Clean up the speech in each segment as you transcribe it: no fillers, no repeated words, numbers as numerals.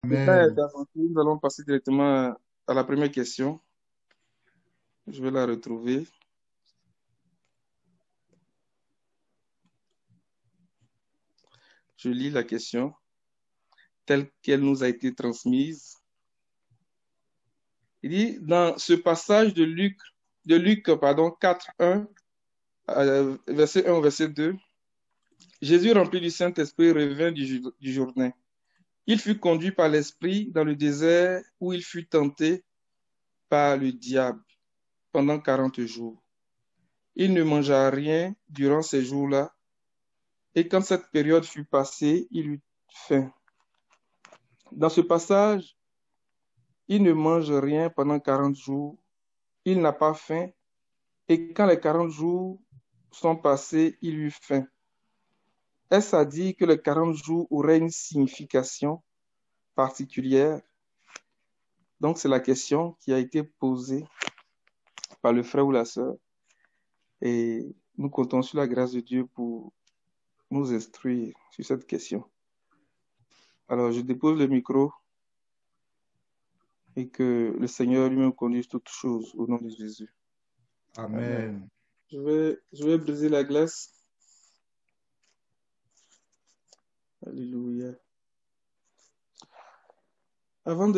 Le temps est Amen. avancé. Nous allons passer directement à la première question. Je vais la retrouver. Je lis la question telle qu'elle nous a été transmise. Il dit, dans ce passage de Luc 4, 1, verset 1 au verset 2, Jésus, rempli du Saint-Esprit, revint du Jourdain. Il fut conduit par l'Esprit dans le désert où il fut tenté par le diable pendant 40 jours. Il ne mangea rien durant ces jours-là, et quand cette période fut passée, il eut faim. Dans ce passage, il ne mange rien pendant 40 jours, il n'a pas faim, et quand les 40 jours sont passés, il eut faim. Est-ce à dire que les 40 jours auraient une signification particulière? Donc, c'est la question qui a été posée par le frère ou la sœur, et nous comptons sur la grâce de Dieu pour nous instruire sur cette question. Alors, je dépose le micro et que le Seigneur lui-même conduise toutes choses au nom de Jésus. Amen. Amen. Je vais briser la glace. Alléluia. Avant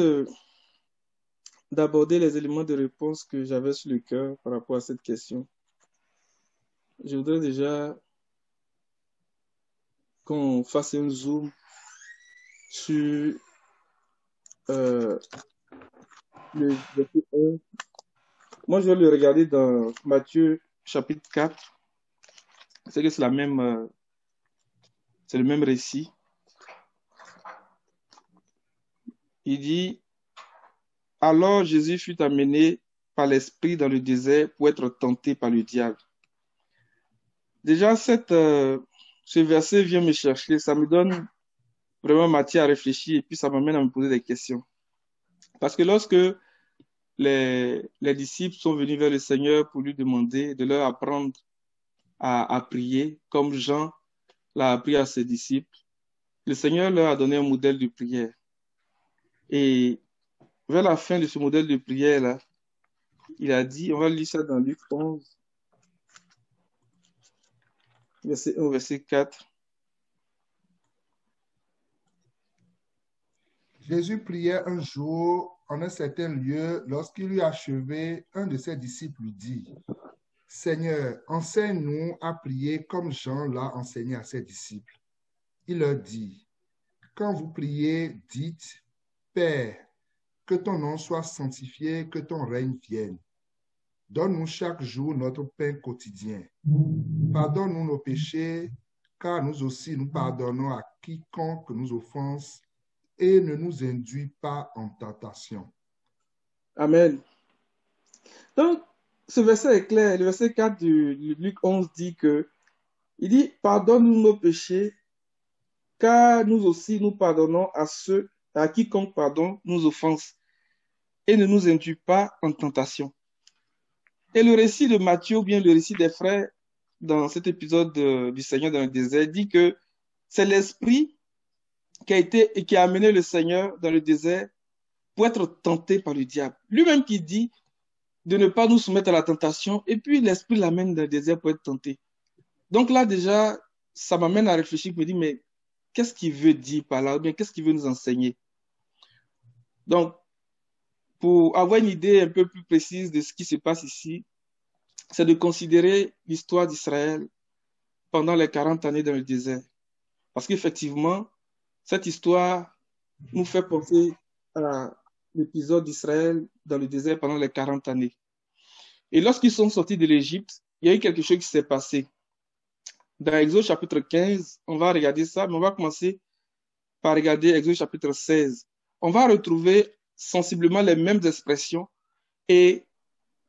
d'aborder les éléments de réponse que j'avais sur le cœur par rapport à cette question, je voudrais déjà qu'on fasse un zoom sur le verset 1. Moi, je vais le regarder dans Matthieu chapitre 4. C'est que c'est le même récit. Il dit, alors Jésus fut amené par l'Esprit dans le désert pour être tenté par le diable. Déjà, ce verset vient me chercher, ça me donne vraiment matière à réfléchir et puis ça m'amène à me poser des questions. Parce que lorsque les disciples sont venus vers le Seigneur pour lui demander de leur apprendre à prier, comme Jean l'a appris à ses disciples, le Seigneur leur a donné un modèle de prière. Et vers la fin de ce modèle de prière-là, il a dit, on va lire ça dans Luc 11, verset 1 au verset 4. Jésus priait un jour en un certain lieu. Lorsqu'il eut achevé, un de ses disciples lui dit, Seigneur, enseigne-nous à prier comme Jean l'a enseigné à ses disciples. Il leur dit, quand vous priez, dites, Père, que ton nom soit sanctifié, que ton règne vienne. Donne-nous chaque jour notre pain quotidien. Pardonne-nous nos péchés, car nous aussi nous pardonnons à quiconque nous offense, et ne nous induis pas en tentation. Amen. Donc, ce verset est clair. Le verset 4 de Luc 11 dit que, il dit, pardonne-nous nos péchés, car nous aussi nous pardonnons à quiconque nous offense, et ne nous induis pas en tentation. Et le récit de Matthieu, ou bien le récit des frères, dans cet épisode du Seigneur dans le désert, dit que c'est l'Esprit qui a amené le Seigneur dans le désert pour être tenté par le diable. Lui-même qui dit de ne pas nous soumettre à la tentation, et puis l'Esprit l'amène dans le désert pour être tenté. Donc là, déjà, ça m'amène à réfléchir, je me dis, mais qu'est-ce qu'il veut dire par là, ou bien qu'est-ce qu'il veut nous enseigner? Donc, pour avoir une idée un peu plus précise de ce qui se passe ici, c'est de considérer l'histoire d'Israël pendant les 40 années dans le désert. Parce qu'effectivement, cette histoire nous fait penser à l'épisode d'Israël dans le désert pendant les 40 années. Et lorsqu'ils sont sortis de l'Égypte, il y a eu quelque chose qui s'est passé. Dans Exode chapitre 15, on va regarder ça, mais on va commencer par regarder Exode chapitre 16. On va retrouver sensiblement les mêmes expressions et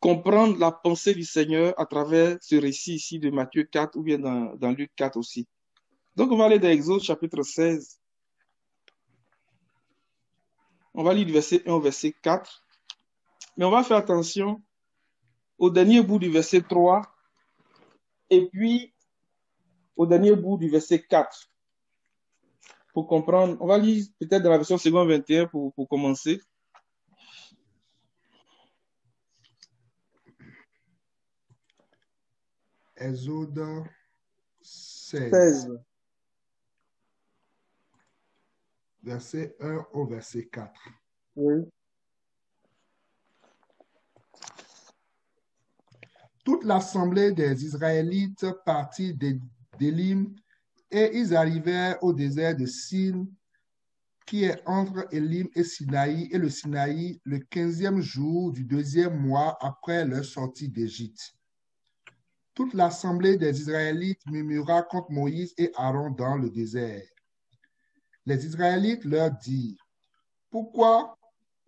comprendre la pensée du Seigneur à travers ce récit ici de Matthieu 4 ou bien dans Luc 4 aussi. Donc, on va aller dans Exode chapitre 16. On va lire du verset 1 au verset 4. Mais on va faire attention au dernier bout du verset 3 et puis au dernier bout du verset 4. pour comprendre. On va lire peut-être dans la version seconde 21 pour commencer. Exode 16, 16. verset 1 au verset 4. Oui. Toute l'assemblée des Israélites partit d'Élim et ils arrivèrent au désert de Sin, qui est entre Élim et Sinaï, et le Sinaï, le 15e jour du 2e mois après leur sortie d'Égypte. Toute l'assemblée des Israélites murmura contre Moïse et Aaron dans le désert. Les Israélites leur dirent, « Pourquoi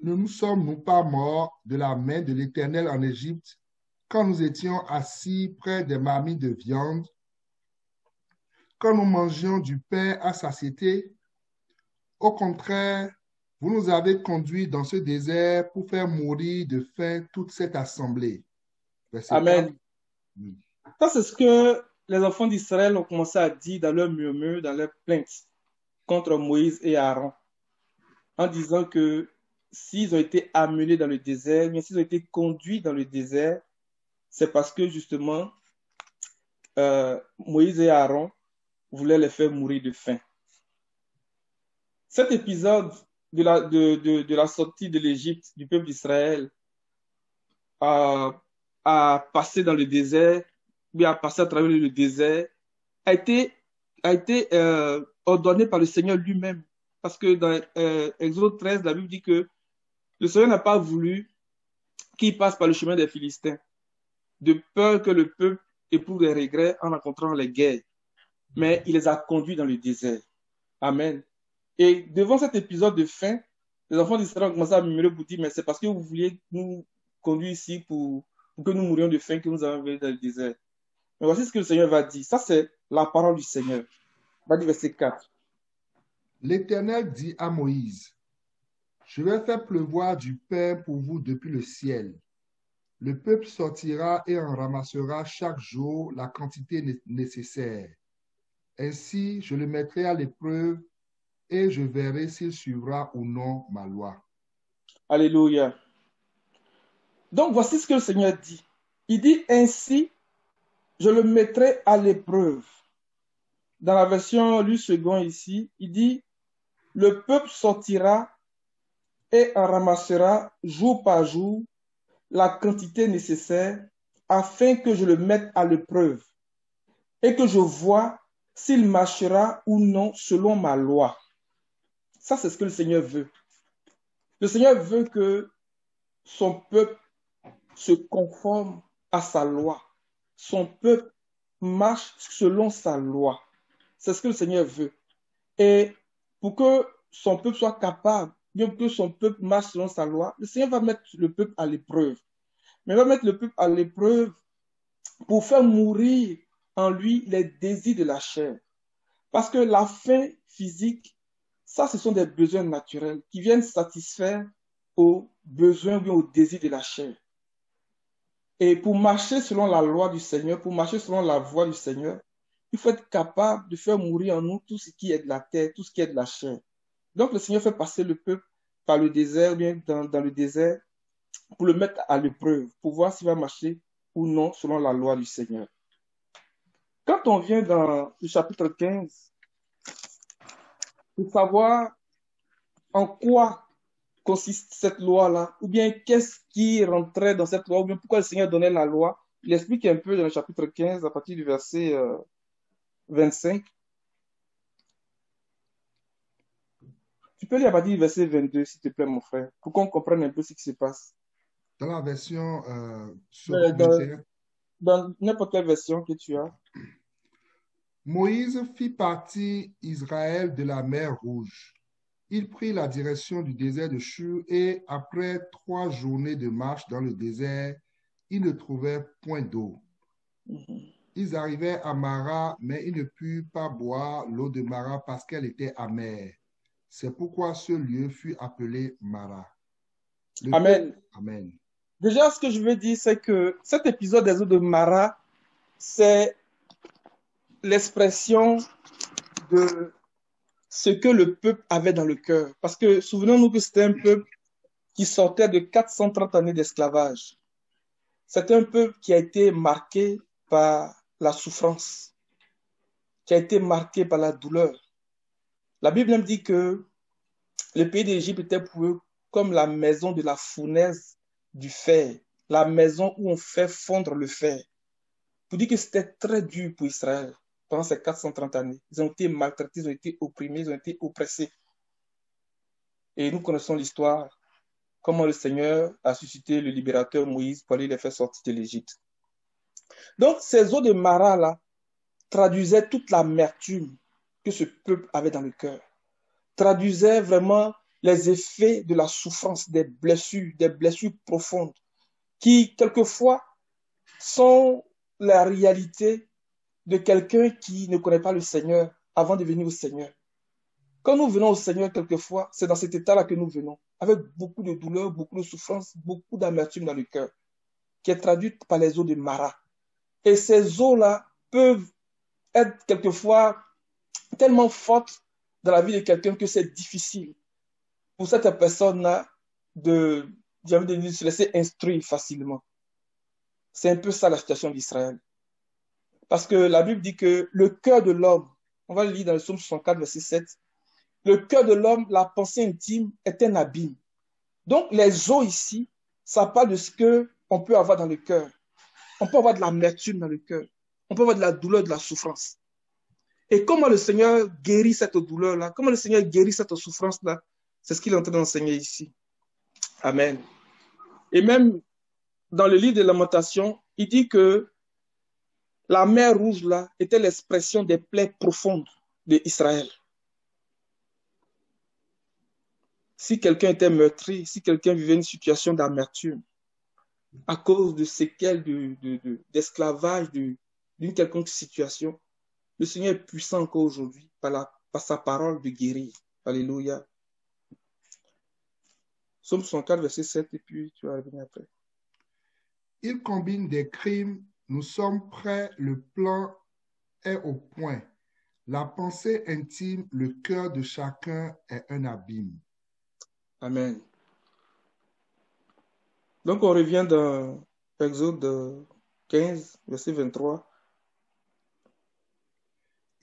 ne nous sommes-nous pas morts de la main de l'Éternel en Égypte, quand nous étions assis près des marmites de viande, quand nous mangions du pain à satiété? Au contraire, vous nous avez conduits dans ce désert pour faire mourir de faim toute cette assemblée. » Verset 4. Amen. Ça, c'est ce que les enfants d'Israël ont commencé à dire dans leur murmure, dans leur plainte contre Moïse et Aaron, en disant que s'ils ont été amenés dans le désert, mais s'ils ont été conduits dans le désert, c'est parce que justement, Moïse et Aaron voulaient les faire mourir de faim. Cet épisode de la sortie de l'Égypte, du peuple d'Israël, à passer dans le désert, ou à passer à travers le désert, a été ordonné par le Seigneur lui-même. Parce que dans Exode 13, la Bible dit que le Seigneur n'a pas voulu qu'ils passent par le chemin des Philistins, de peur que le peuple éprouve des regrets en rencontrant les guerres. Mais il les a conduits dans le désert. Amen. Et devant cet épisode de faim, les enfants d'Israël ont commencé à murmurer pour dire, mais c'est parce que vous vouliez nous conduire ici pour que nous mourions de faim que nous avons venus dans le désert. Mais voici ce que le Seigneur va dire. Ça, c'est la parole du Seigneur. On va dire verset 4. L'Éternel dit à Moïse, « Je vais faire pleuvoir du pain pour vous depuis le ciel. Le peuple sortira et en ramassera chaque jour la quantité nécessaire. Ainsi, je le mettrai à l'épreuve et je verrai s'il suivra ou non ma loi. » Alléluia. Donc, voici ce que le Seigneur dit. Il dit ainsi, je le mettrai à l'épreuve. Dans la version lu second ici, il dit, le peuple sortira et en ramassera jour par jour la quantité nécessaire afin que je le mette à l'épreuve et que je vois s'il marchera ou non selon ma loi. Ça, c'est ce que le Seigneur veut. Le Seigneur veut que son peuple se conforme à sa loi. Son peuple marche selon sa loi. C'est ce que le Seigneur veut. Et pour que son peuple soit capable, bien que son peuple marche selon sa loi, le Seigneur va mettre le peuple à l'épreuve. Mais il va mettre le peuple à l'épreuve pour faire mourir en lui les désirs de la chair. Parce que la faim physique, ça, ce sont des besoins naturels qui viennent satisfaire aux besoins ou bien aux désirs de la chair. Et pour marcher selon la loi du Seigneur, pour marcher selon la voie du Seigneur, il faut être capable de faire mourir en nous tout ce qui est de la terre, tout ce qui est de la chair. Donc le Seigneur fait passer le peuple par le désert, bien dans le désert, pour le mettre à l'épreuve, pour voir s'il va marcher ou non selon la loi du Seigneur. Quand on vient dans le chapitre 15, pour savoir en quoi consiste cette loi-là, ou bien qu'est-ce qui rentrait dans cette loi, ou bien pourquoi le Seigneur donnait la loi, il explique un peu dans le chapitre 15, à partir du verset 25. Tu peux lire à partir du verset 22, s'il te plaît, mon frère, pour qu'on comprenne un peu ce qui se passe. Dans la version seconde 21, dans n'importe quelle version que tu as. Moïse fit partir Israël de la mer Rouge. Il prit la direction du désert de Shur et après 3 journées de marche dans le désert, ils ne trouvèrent point d'eau. Ils arrivèrent à Mara, mais ils ne purent pas boire l'eau de Mara parce qu'elle était amère. C'est pourquoi ce lieu fut appelé Mara. Amen. Amen. Déjà, ce que je veux dire, c'est que cet épisode des eaux de Mara, c'est l'expression de ce que le peuple avait dans le cœur. Parce que souvenons-nous que c'était un peuple qui sortait de 430 années d'esclavage. C'est un peuple qui a été marqué par la souffrance, qui a été marqué par la douleur. La Bible même dit que le pays d'Égypte était pour eux comme la maison de la fournaise du fer, la maison où on fait fondre le fer. Pour dire que c'était très dur pour Israël pendant ces 430 années. Ils ont été maltraités, ils ont été opprimés, ils ont été oppressés. Et nous connaissons l'histoire, comment le Seigneur a suscité le libérateur Moïse pour aller les faire sortir de l'Égypte. Donc, ces eaux de Mara là traduisaient toute l'amertume que ce peuple avait dans le cœur, traduisaient vraiment les effets de la souffrance, des blessures profondes, qui quelquefois sont la réalité de quelqu'un qui ne connaît pas le Seigneur avant de venir au Seigneur. Quand nous venons au Seigneur, quelquefois, c'est dans cet état-là que nous venons, avec beaucoup de douleur, beaucoup de souffrance, beaucoup d'amertume dans le cœur, qui est traduite par les eaux de Mara. Et ces eaux-là peuvent être quelquefois tellement fortes dans la vie de quelqu'un que c'est difficile pour cette personne-là de se laisser instruire facilement. C'est un peu ça la situation d'Israël. Parce que la Bible dit que le cœur de l'homme, on va le lire dans le psaume 64, verset 7, le cœur de l'homme, la pensée intime est un abîme. Donc les eaux ici, ça parle de ce qu'on peut avoir dans le cœur. On peut avoir de l'amertume dans le cœur. On peut avoir de la douleur, de la souffrance. Et comment le Seigneur guérit cette douleur-là, comment le Seigneur guérit cette souffrance-là, c'est ce qu'il est en train d'enseigner ici. Amen. Et même dans le livre de Lamentation, il dit que la mer rouge là était l'expression des plaies profondes d'Israël. Si quelqu'un était meurtri, si quelqu'un vivait une situation d'amertume à cause de séquelles d'esclavage, d'une quelconque situation, le Seigneur est puissant encore aujourd'hui par sa parole de guérir. Alléluia. Psaume 64, verset 7, et puis tu vas revenir après. Il combine des crimes, nous sommes prêts, le plan est au point. La pensée intime, le cœur de chacun est un abîme. Amen. Donc on revient dans Exode 15, verset 23.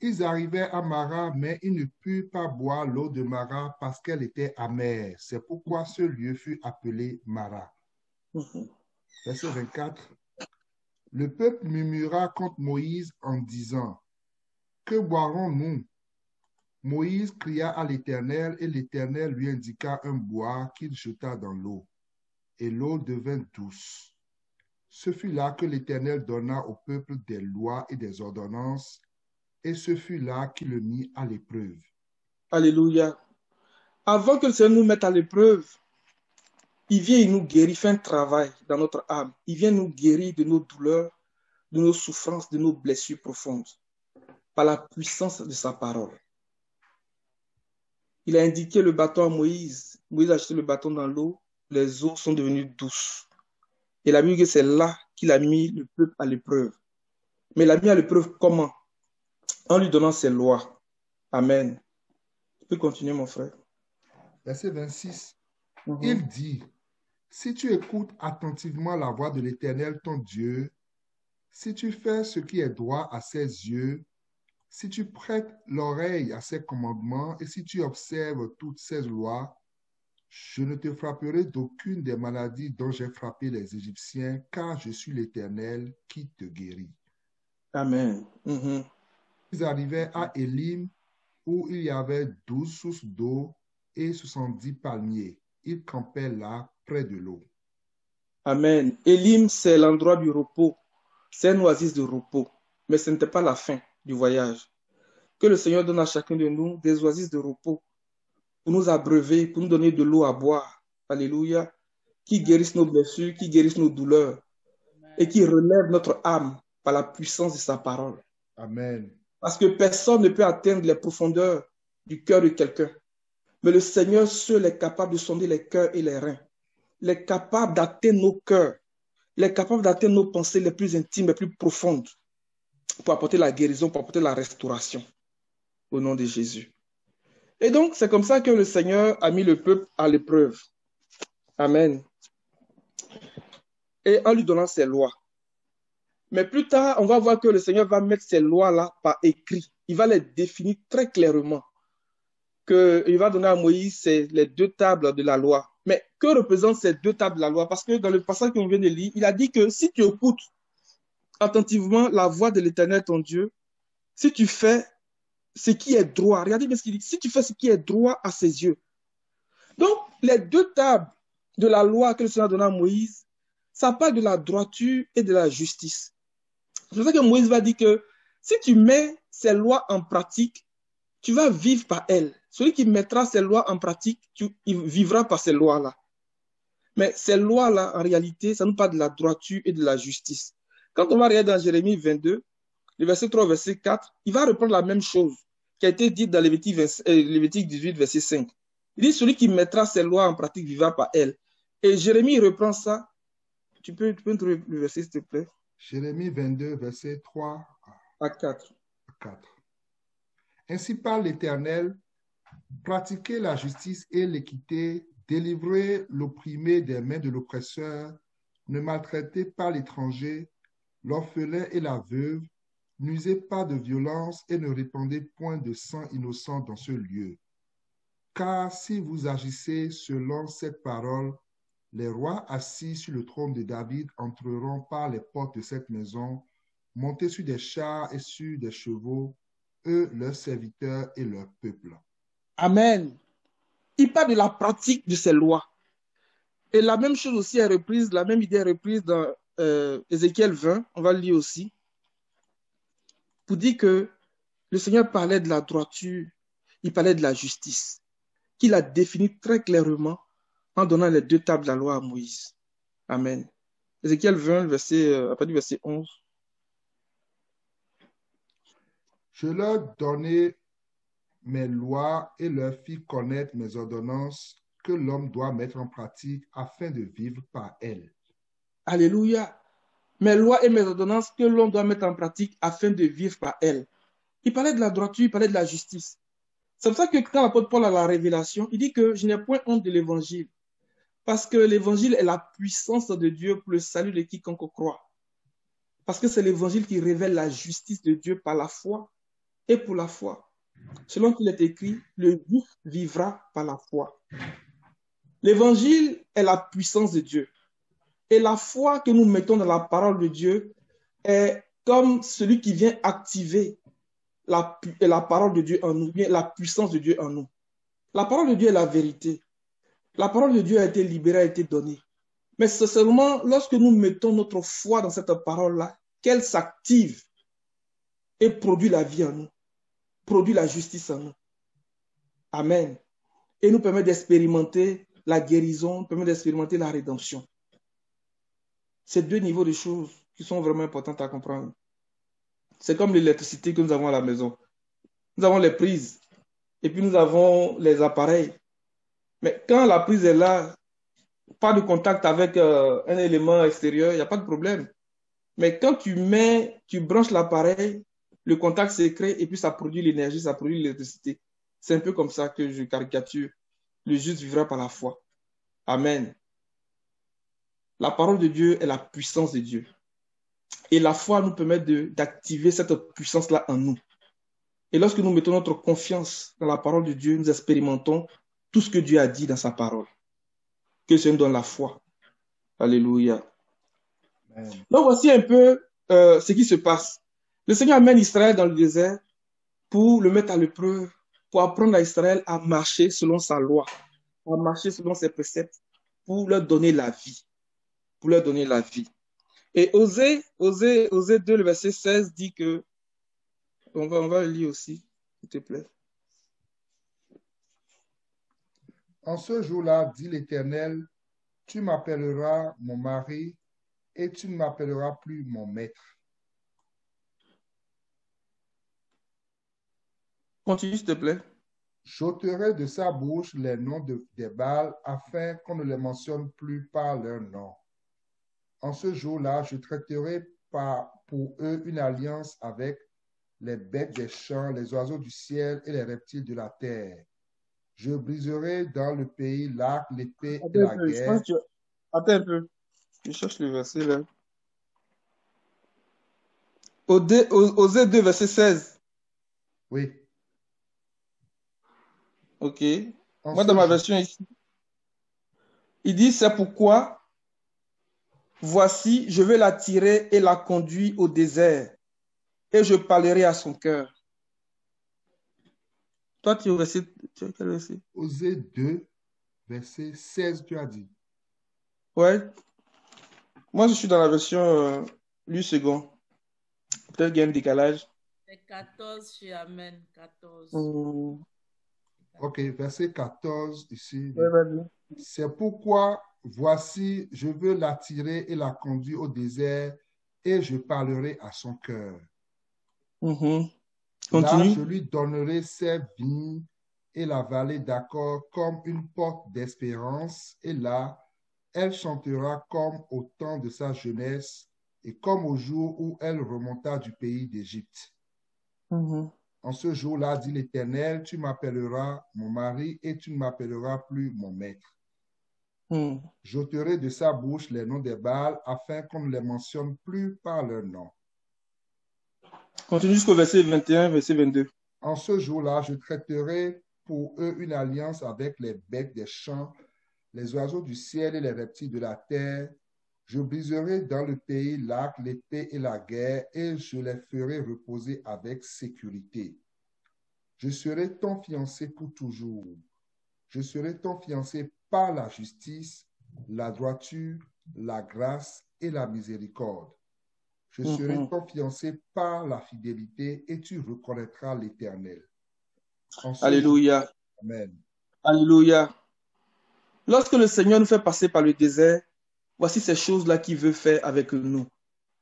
Ils arrivaient à Mara, mais ils ne purent pas boire l'eau de Mara parce qu'elle était amère. C'est pourquoi ce lieu fut appelé Mara. Verset 24. Le peuple murmura contre Moïse en disant, « Que boirons-nous » Moïse cria à l'Éternel et l'Éternel lui indiqua un bois qu'il jeta dans l'eau. Et l'eau devint douce. Ce fut là que l'Éternel donna au peuple des lois et des ordonnances, et ce fut là qu'il le mit à l'épreuve. Alléluia. Avant que le Seigneur nous mette à l'épreuve, il vient et nous guérit, il fait un travail dans notre âme. Il vient nous guérir de nos douleurs, de nos souffrances, de nos blessures profondes, par la puissance de sa parole. Il a indiqué le bâton à Moïse. Moïse a jeté le bâton dans l'eau, les eaux sont devenues douces. Et la Bible dit que c'est là qu'il a mis le peuple à l'épreuve. Mais il l'a mis à l'épreuve comment? En lui donnant ses lois. Amen. Tu peux continuer, mon frère. Verset 26. Il dit, « Si tu écoutes attentivement la voix de l'Éternel, ton Dieu, si tu fais ce qui est droit à ses yeux, si tu prêtes l'oreille à ses commandements et si tu observes toutes ses lois, je ne te frapperai d'aucune des maladies dont j'ai frappé les Égyptiens, car je suis l'Éternel qui te guérit. » Amen. Ils arrivaient à Élim, où il y avait 12 sources d'eau et 70 palmiers. Ils campaient là, près de l'eau. Amen. Élim, c'est l'endroit du repos. C'est une oasis de repos. Mais ce n'était pas la fin du voyage. Que le Seigneur donne à chacun de nous des oasis de repos pour nous abreuver, pour nous donner de l'eau à boire. Alléluia. Qui guérissent nos blessures, qui guérissent nos douleurs et qui relèvent notre âme par la puissance de sa parole. Amen. Parce que personne ne peut atteindre les profondeurs du cœur de quelqu'un. Mais le Seigneur seul est capable de sonder les cœurs et les reins. Il est capable d'atteindre nos cœurs. Il est capable d'atteindre nos pensées les plus intimes, les plus profondes pour apporter la guérison, pour apporter la restauration. Au nom de Jésus. Et donc, c'est comme ça que le Seigneur a mis le peuple à l'épreuve. Amen. Et en lui donnant ses lois. Mais plus tard, on va voir que le Seigneur va mettre ces lois-là par écrit. Il va les définir très clairement. Il va donner à Moïse les deux tables de la loi. Mais que représentent ces deux tables de la loi? Parce que dans le passage qu'on vient de lire, il a dit que si tu écoutes attentivement la voix de l'Éternel, ton Dieu, si tu fais ce qui est droit, regardez bien ce qu'il dit, si tu fais ce qui est droit à ses yeux. Donc, les deux tables de la loi que le Seigneur a donné à Moïse, ça parle de la droiture et de la justice. C'est pour ça que Moïse va dire que si tu mets ces lois en pratique, tu vas vivre par elles. Celui qui mettra ces lois en pratique, il vivra par ces lois-là. Mais ces lois-là, en réalité, ça nous parle de la droiture et de la justice. Quand on va regarder dans Jérémie 22, le verset 3, verset 4, il va reprendre la même chose qui a été dite dans Lévitique 18, verset 5. Il dit, celui qui mettra ces lois en pratique vivra par elles. Et Jérémie reprend ça. Tu peux me trouver le verset, s'il te plaît? Jérémie 22, verset 3 à 4. 4. Ainsi parle l'Éternel, pratiquez la justice et l'équité, délivrez l'opprimé des mains de l'oppresseur, ne maltraitez pas l'étranger, l'orphelin et la veuve, n'usez pas de violence et ne répandez point de sang innocent dans ce lieu. Car si vous agissez selon cette parole, les rois assis sur le trône de David entreront par les portes de cette maison, montés sur des chars et sur des chevaux, eux, leurs serviteurs et leur peuple. Amen. Il parle de la pratique de ces lois. Et la même chose aussi est reprise, la même idée est reprise dans Ézéchiel 20, on va le lire aussi, pour dire que le Seigneur parlait de la droiture, il parlait de la justice, qu'il a défini très clairement en donnant les deux tables de la loi à Moïse. Amen. Ézéchiel 20, à partir du verset 11. Je leur donnai mes lois et leur fis connaître mes ordonnances que l'homme doit mettre en pratique afin de vivre par elles. Alléluia. Mes lois et mes ordonnances que l'on doit mettre en pratique afin de vivre par elles. Il parlait de la droiture, il parlait de la justice. C'est pour ça que quand l'apôtre Paul a la révélation, il dit que je n'ai point honte de l'évangile. Parce que l'évangile est la puissance de Dieu pour le salut de quiconque croit. Parce que c'est l'évangile qui révèle la justice de Dieu par la foi et pour la foi. Selon qu'il est écrit, le juste vivra par la foi. L'évangile est la puissance de Dieu. Et la foi que nous mettons dans la parole de Dieu est comme celui qui vient activer la parole de Dieu en nous, bien la puissance de Dieu en nous. La parole de Dieu est la vérité. La parole de Dieu a été libérée, a été donnée. Mais c'est seulement lorsque nous mettons notre foi dans cette parole-là qu'elle s'active et produit la vie en nous, produit la justice en nous. Amen. Et nous permet d'expérimenter la guérison, nous permet d'expérimenter la rédemption. C'est deux niveaux de choses qui sont vraiment importantes à comprendre. C'est comme l'électricité que nous avons à la maison. Nous avons les prises et puis nous avons les appareils. Mais quand la prise est là, pas de contact avec un élément extérieur, il n'y a pas de problème. Mais quand tu branches l'appareil, le contact se crée et puis ça produit l'énergie, ça produit l'électricité. C'est un peu comme ça que je caricature. Le juste vivra par la foi. Amen. La parole de Dieu est la puissance de Dieu. Et la foi nous permet d'activer cette puissance-là en nous. Et lorsque nous mettons notre confiance dans la parole de Dieu, nous expérimentons tout ce que Dieu a dit dans sa parole. Que Dieu nous donne la foi. Alléluia. Amen. Donc voici un peu ce qui se passe. Le Seigneur amène Israël dans le désert pour le mettre à l'épreuve, pour apprendre à Israël à marcher selon sa loi, à marcher selon ses préceptes, pour leur donner la vie. Pour leur donner la vie. Et Osée 2, le verset 16 dit que, on va le lire aussi, s'il te plaît. En ce jour-là, dit l'Éternel, tu m'appelleras mon mari et tu ne m'appelleras plus mon maître. Continue, s'il te plaît. J'ôterai de sa bouche les noms des Baals afin qu'on ne les mentionne plus par leur nom. En ce jour-là, je traiterai pour eux une alliance avec les bêtes des champs, les oiseaux du ciel et les reptiles de la terre. Je briserai dans le pays l'arc, l'épée et Attends un la peu, je pense guerre. que tu... Attends un peu, je cherche le verset là. Osée 2, verset 16. Oui, Ok. en Moi, dans ce ma jour, version ici, il dit, c'est pourquoi, voici, je vais la tirer et la conduire au désert, et je parlerai à son cœur. Toi, tu es au verset... Tu es quel verset? Osée 2, verset 16, tu as dit. Ouais. Moi, je suis dans la version lu second. Peut-être qu'il y a un décalage. C'est 14 chez Amen. 14. Hmm. Ok, verset 14 ici. Ouais, vas-y. C'est pourquoi, voici, je veux l'attirer et la conduire au désert, et je parlerai à son cœur. Mhm. Là, Continue. je lui donnerai ses vignes et la vallée d'Accord comme une porte d'espérance, et là, elle chantera comme au temps de sa jeunesse et comme au jour où elle remonta du pays d'Égypte. Mhm. En ce jour-là, dit l'Éternel, tu m'appelleras mon mari et tu ne m'appelleras plus mon maître. Hmm. J'ôterai de sa bouche les noms des Baals afin qu'on ne les mentionne plus par leur nom. Continue jusqu'au verset 21, verset 22. En ce jour-là, je traiterai pour eux une alliance avec les becs des champs, les oiseaux du ciel et les reptiles de la terre. Je briserai dans le pays l'arc, l'épée et la guerre, et je les ferai reposer avec sécurité. Je serai ton fiancé pour toujours. Je serai ton fiancé par la justice, la droiture, la grâce et la miséricorde. Je serai Mhm. ton fiancé par la fidélité et tu reconnaîtras l'Éternel. En ce jour, Alléluia. Amen. Alléluia. Lorsque le Seigneur nous fait passer par le désert, voici ces choses-là qu'il veut faire avec nous.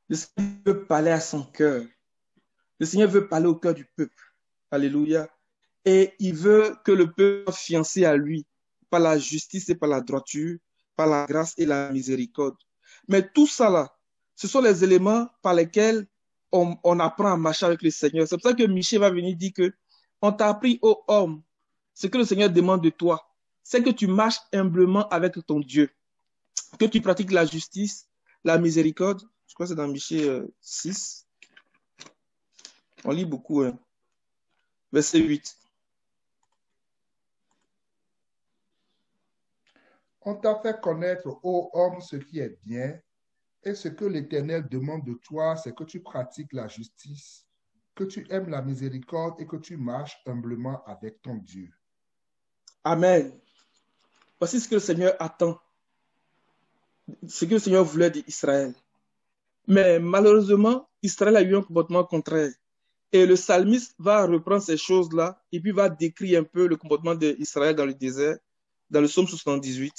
Le Seigneur veut parler à son cœur. Le Seigneur veut parler au cœur du peuple. Alléluia. Et il veut que le peuple soit fiancé à lui par la justice et par la droiture, par la grâce et la miséricorde. Mais tout ça là, ce sont les éléments par lesquels on apprend à marcher avec le Seigneur. C'est pour ça que Michel va venir dire que on t'a appris, ô homme, ce que le Seigneur demande de toi, c'est que tu marches humblement avec ton Dieu, que tu pratiques la justice, la miséricorde. Je crois que c'est dans Michel 6. On lit beaucoup, hein. Verset 8. On t'a fait connaître, ô homme, ce qui est bien, et ce que l'Éternel demande de toi, c'est que tu pratiques la justice, que tu aimes la miséricorde et que tu marches humblement avec ton Dieu. Amen. Voici ce que le Seigneur attend, ce que le Seigneur voulait d'Israël. Mais malheureusement, Israël a eu un comportement contraire. Et le psalmiste va reprendre ces choses-là et puis va décrire un peu le comportement d'Israël dans le désert, dans le psaume 78.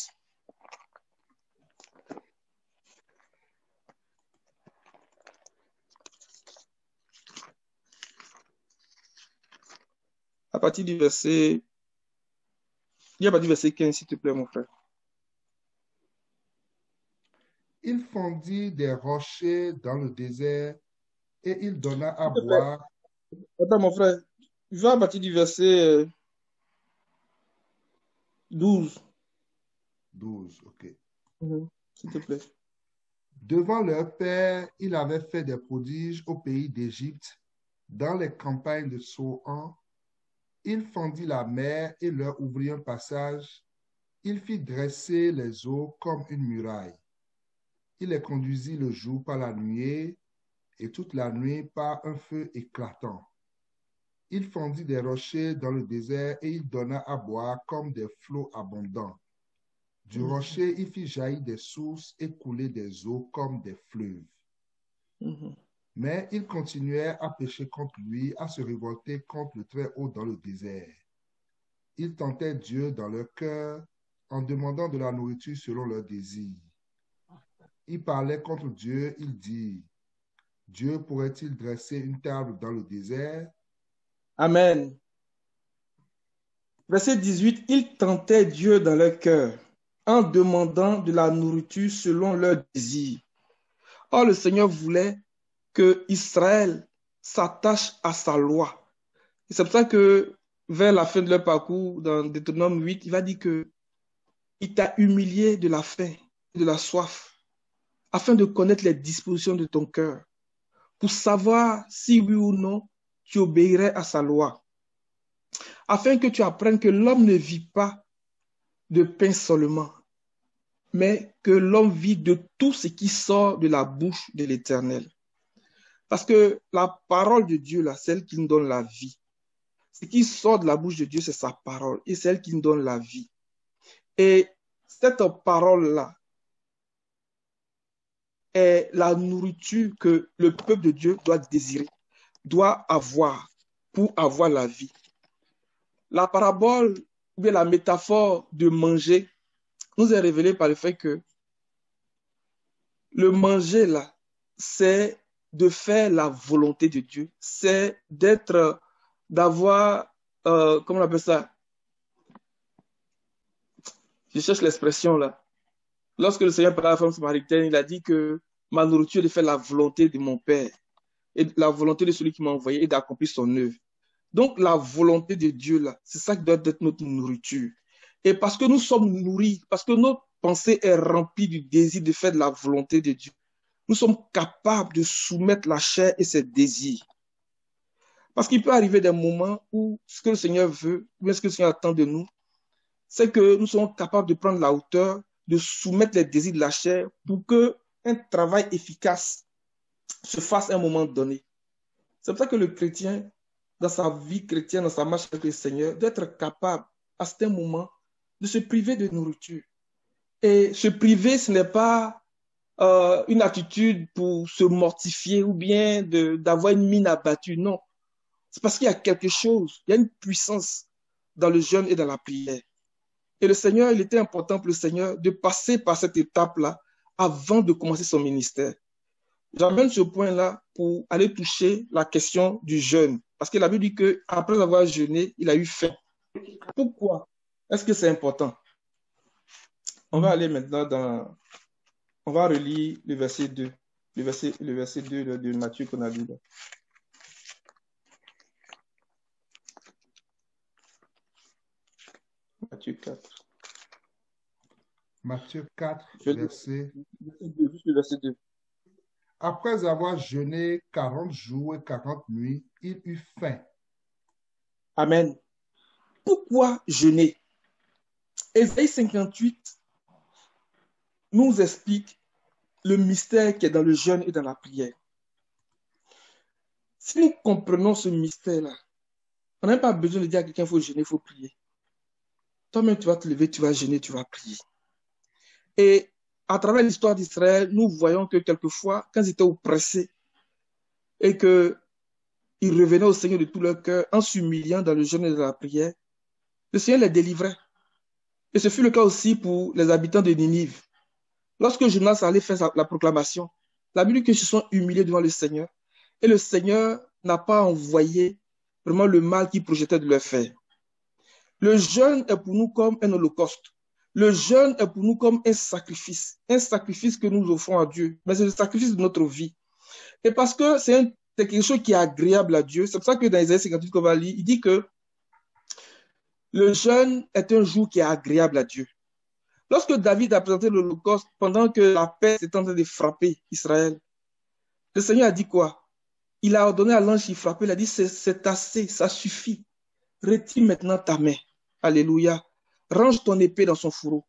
À partir du verset... Il y a à partir du verset 15, s'il te plaît, mon frère. Il fondit des rochers dans le désert et il donna à S'il te plaît. boire. Attends, mon frère. Va à partir du verset 12. 12, ok. S'il te plaît. Devant leur père, il avait fait des prodiges au pays d'Égypte, dans les campagnes de Sohan. Il fendit la mer et leur ouvrit un passage. Il fit dresser les eaux comme une muraille. Il les conduisit le jour par la nuée et toute la nuit par un feu éclatant. Il fendit des rochers dans le désert et il donna à boire comme des flots abondants. Du rocher, il fit jaillir des sources et couler des eaux comme des fleuves. Mais ils continuaient à pécher contre lui, à se révolter contre le Très-Haut dans le désert. Ils tentaient Dieu dans leur cœur en demandant de la nourriture selon leurs désirs. Ils parlaient contre Dieu, ils dirent, Dieu pourrait-il dresser une table dans le désert? Amen. Verset 18, ils tentaient Dieu dans leur cœur en demandant de la nourriture selon leurs désirs. Or, le Seigneur voulait que Israël s'attache à sa loi. Et c'est pour ça que vers la fin de leur parcours, dans Deutéronome 8, il va dire que il t'a humilié de la faim, de la soif, afin de connaître les dispositions de ton cœur, pour savoir si oui ou non tu obéirais à sa loi, afin que tu apprennes que l'homme ne vit pas de pain seulement, mais que l'homme vit de tout ce qui sort de la bouche de l'Éternel. Parce que la parole de Dieu, là, celle qui nous donne la vie, ce qui sort de la bouche de Dieu, c'est sa parole, et c'est elle qui nous donne la vie. Et cette parole-là est la nourriture que le peuple de Dieu doit désirer, doit avoir pour avoir la vie. La parabole ou bien la métaphore de manger nous est révélée par le fait que le manger, là, c'est de faire la volonté de Dieu, c'est d'être, d'avoir, comment on appelle ça? Je cherche l'expression là. Lorsque le Seigneur parlait à la femme samaritaine, il a dit que ma nourriture est de faire la volonté de mon Père et la volonté de celui qui m'a envoyé et d'accomplir son œuvre. Donc la volonté de Dieu là, c'est ça qui doit être notre nourriture. Et parce que nous sommes nourris, parce que notre pensée est remplie du désir de faire de la volonté de Dieu, nous sommes capables de soumettre la chair et ses désirs. Parce qu'il peut arriver des moments où ce que le Seigneur veut, ou ce que le Seigneur attend de nous, c'est que nous sommes capables de prendre la hauteur, de soumettre les désirs de la chair pour qu'un travail efficace se fasse à un moment donné. C'est pour ça que le chrétien, dans sa vie chrétienne, dans sa marche avec le Seigneur, doit être capable, à certains moments, de se priver de nourriture. Et se priver, ce n'est pas une attitude pour se mortifier ou bien d'avoir une mine abattue, non. C'est parce qu'il y a quelque chose, il y a une puissance dans le jeûne et dans la prière. Et le Seigneur, il était important pour le Seigneur de passer par cette étape-là avant de commencer son ministère. J'amène ce point-là pour aller toucher la question du jeûne. Parce que la Bible dit qu'après avoir jeûné, il a eu faim. Pourquoi est-ce que c'est important? On va aller maintenant dans... On va relire le verset 2. Le verset 2 de Matthieu qu'on a lu là. Matthieu 4. Matthieu 4, verset 2. Après avoir jeûné 40 jours et 40 nuits, il eut faim. Amen. Pourquoi jeûner? Ésaïe 58 nous explique le mystère qui est dans le jeûne et dans la prière. Si nous comprenons ce mystère-là, on n'a pas besoin de dire à quelqu'un qu'il faut jeûner, il faut prier. Toi-même, tu vas te lever, tu vas jeûner, tu vas prier. Et à travers l'histoire d'Israël, nous voyons que quelquefois, quand ils étaient oppressés et qu'ils revenaient au Seigneur de tout leur cœur en s'humiliant dans le jeûne et dans la prière, le Seigneur les délivrait. Et ce fut le cas aussi pour les habitants de Ninive. Lorsque Jonas allait faire la proclamation, la Bible dit qu'ils se sont humiliés devant le Seigneur et le Seigneur n'a pas envoyé vraiment le mal qu'il projetait de leur faire. Le jeûne est pour nous comme un holocauste. Le jeûne est pour nous comme un sacrifice que nous offrons à Dieu, mais c'est le sacrifice de notre vie. Et parce que c'est quelque chose qui est agréable à Dieu, c'est pour ça que dans Isaïe 58 qu'on va lire, il dit que le jeûne est un jour qui est agréable à Dieu. Lorsque David a présenté l'Holocauste, pendant que la peste est en train de frapper Israël, le Seigneur a dit quoi? Il a ordonné à l'ange qui frappait, il a dit, c'est assez, ça suffit. Retire maintenant ta main. Alléluia. Range ton épée dans son fourreau.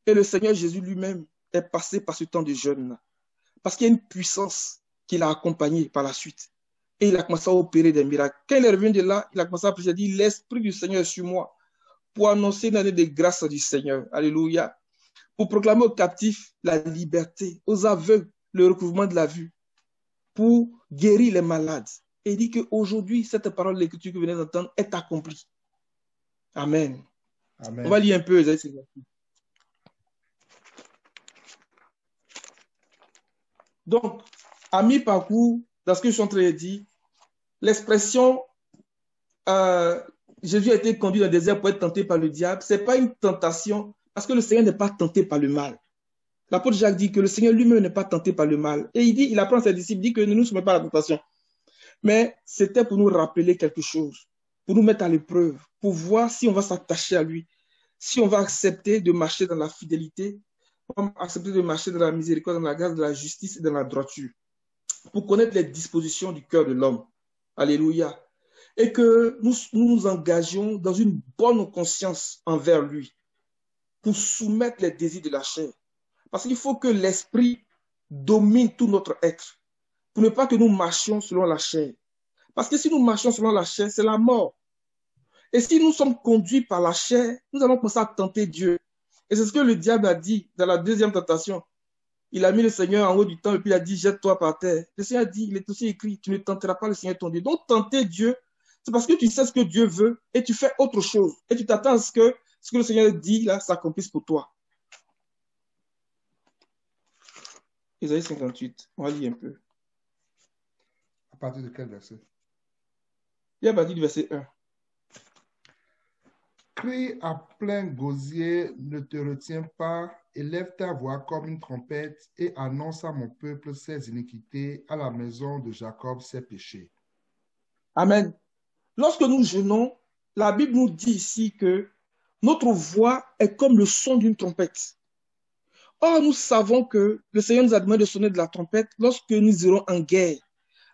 Et le Seigneur Jésus lui-même est passé par ce temps de jeûne, parce qu'il y a une puissance qui l'a accompagné par la suite. Et il a commencé à opérer des miracles. Quand il est revenu de là, il a commencé à prier, il a dit, l'Esprit du Seigneur est sur moi, pour annoncer une année de grâce du Seigneur. Alléluia. Pour proclamer aux captifs la liberté, aux aveugles le recouvrement de la vue, pour guérir les malades. Et il dit qu'aujourd'hui, cette parole de l'Écriture que vous venez d'entendre est accomplie. Amen. Amen. On va lire un peu. Donc, à mi-parcours, dans ce que je suis en train de dire, l'expression Jésus a été conduit dans le désert pour être tenté par le diable, ce n'est pas une tentation, parce que le Seigneur n'est pas tenté par le mal. L'apôtre Jacques dit que le Seigneur lui-même n'est pas tenté par le mal. Et il apprend à ses disciples, il dit que ne nous soumettons pas à la tentation. Mais c'était pour nous rappeler quelque chose. pour nous mettre à l'épreuve, pour voir si on va s'attacher à lui, si on va accepter de marcher dans la fidélité, on va accepter de marcher dans la miséricorde, dans la grâce, dans la justice et dans la droiture, pour connaître les dispositions du cœur de l'homme. Alléluia. Et que nous engagions dans une bonne conscience envers lui, pour soumettre les désirs de la chair. Parce qu'il faut que l'esprit domine tout notre être, pour ne pas que nous marchions selon la chair. Parce que si nous marchons selon la chair, c'est la mort. Et si nous sommes conduits par la chair, nous allons commencer à tenter Dieu. Et c'est ce que le diable a dit dans la deuxième tentation. Il a mis le Seigneur en haut du temple et puis il a dit, jette-toi par terre. Le Seigneur a dit, il est aussi écrit, tu ne tenteras pas le Seigneur ton Dieu. Donc tenter Dieu, c'est parce que tu sais ce que Dieu veut et tu fais autre chose. Et tu t'attends à ce que le Seigneur dit là s'accomplisse pour toi. Isaïe 58, on va lire un peu. À partir de quel verset? Il y a partir du verset 1. Crie à plein gosier, ne te retiens pas, élève ta voix comme une trompette et annonce à mon peuple ses iniquités, à la maison de Jacob ses péchés. Amen. Lorsque nous jeûnons, la Bible nous dit ici que notre voix est comme le son d'une trompette. Or, nous savons que le Seigneur nous a demandé de sonner de la trompette lorsque nous irons en guerre.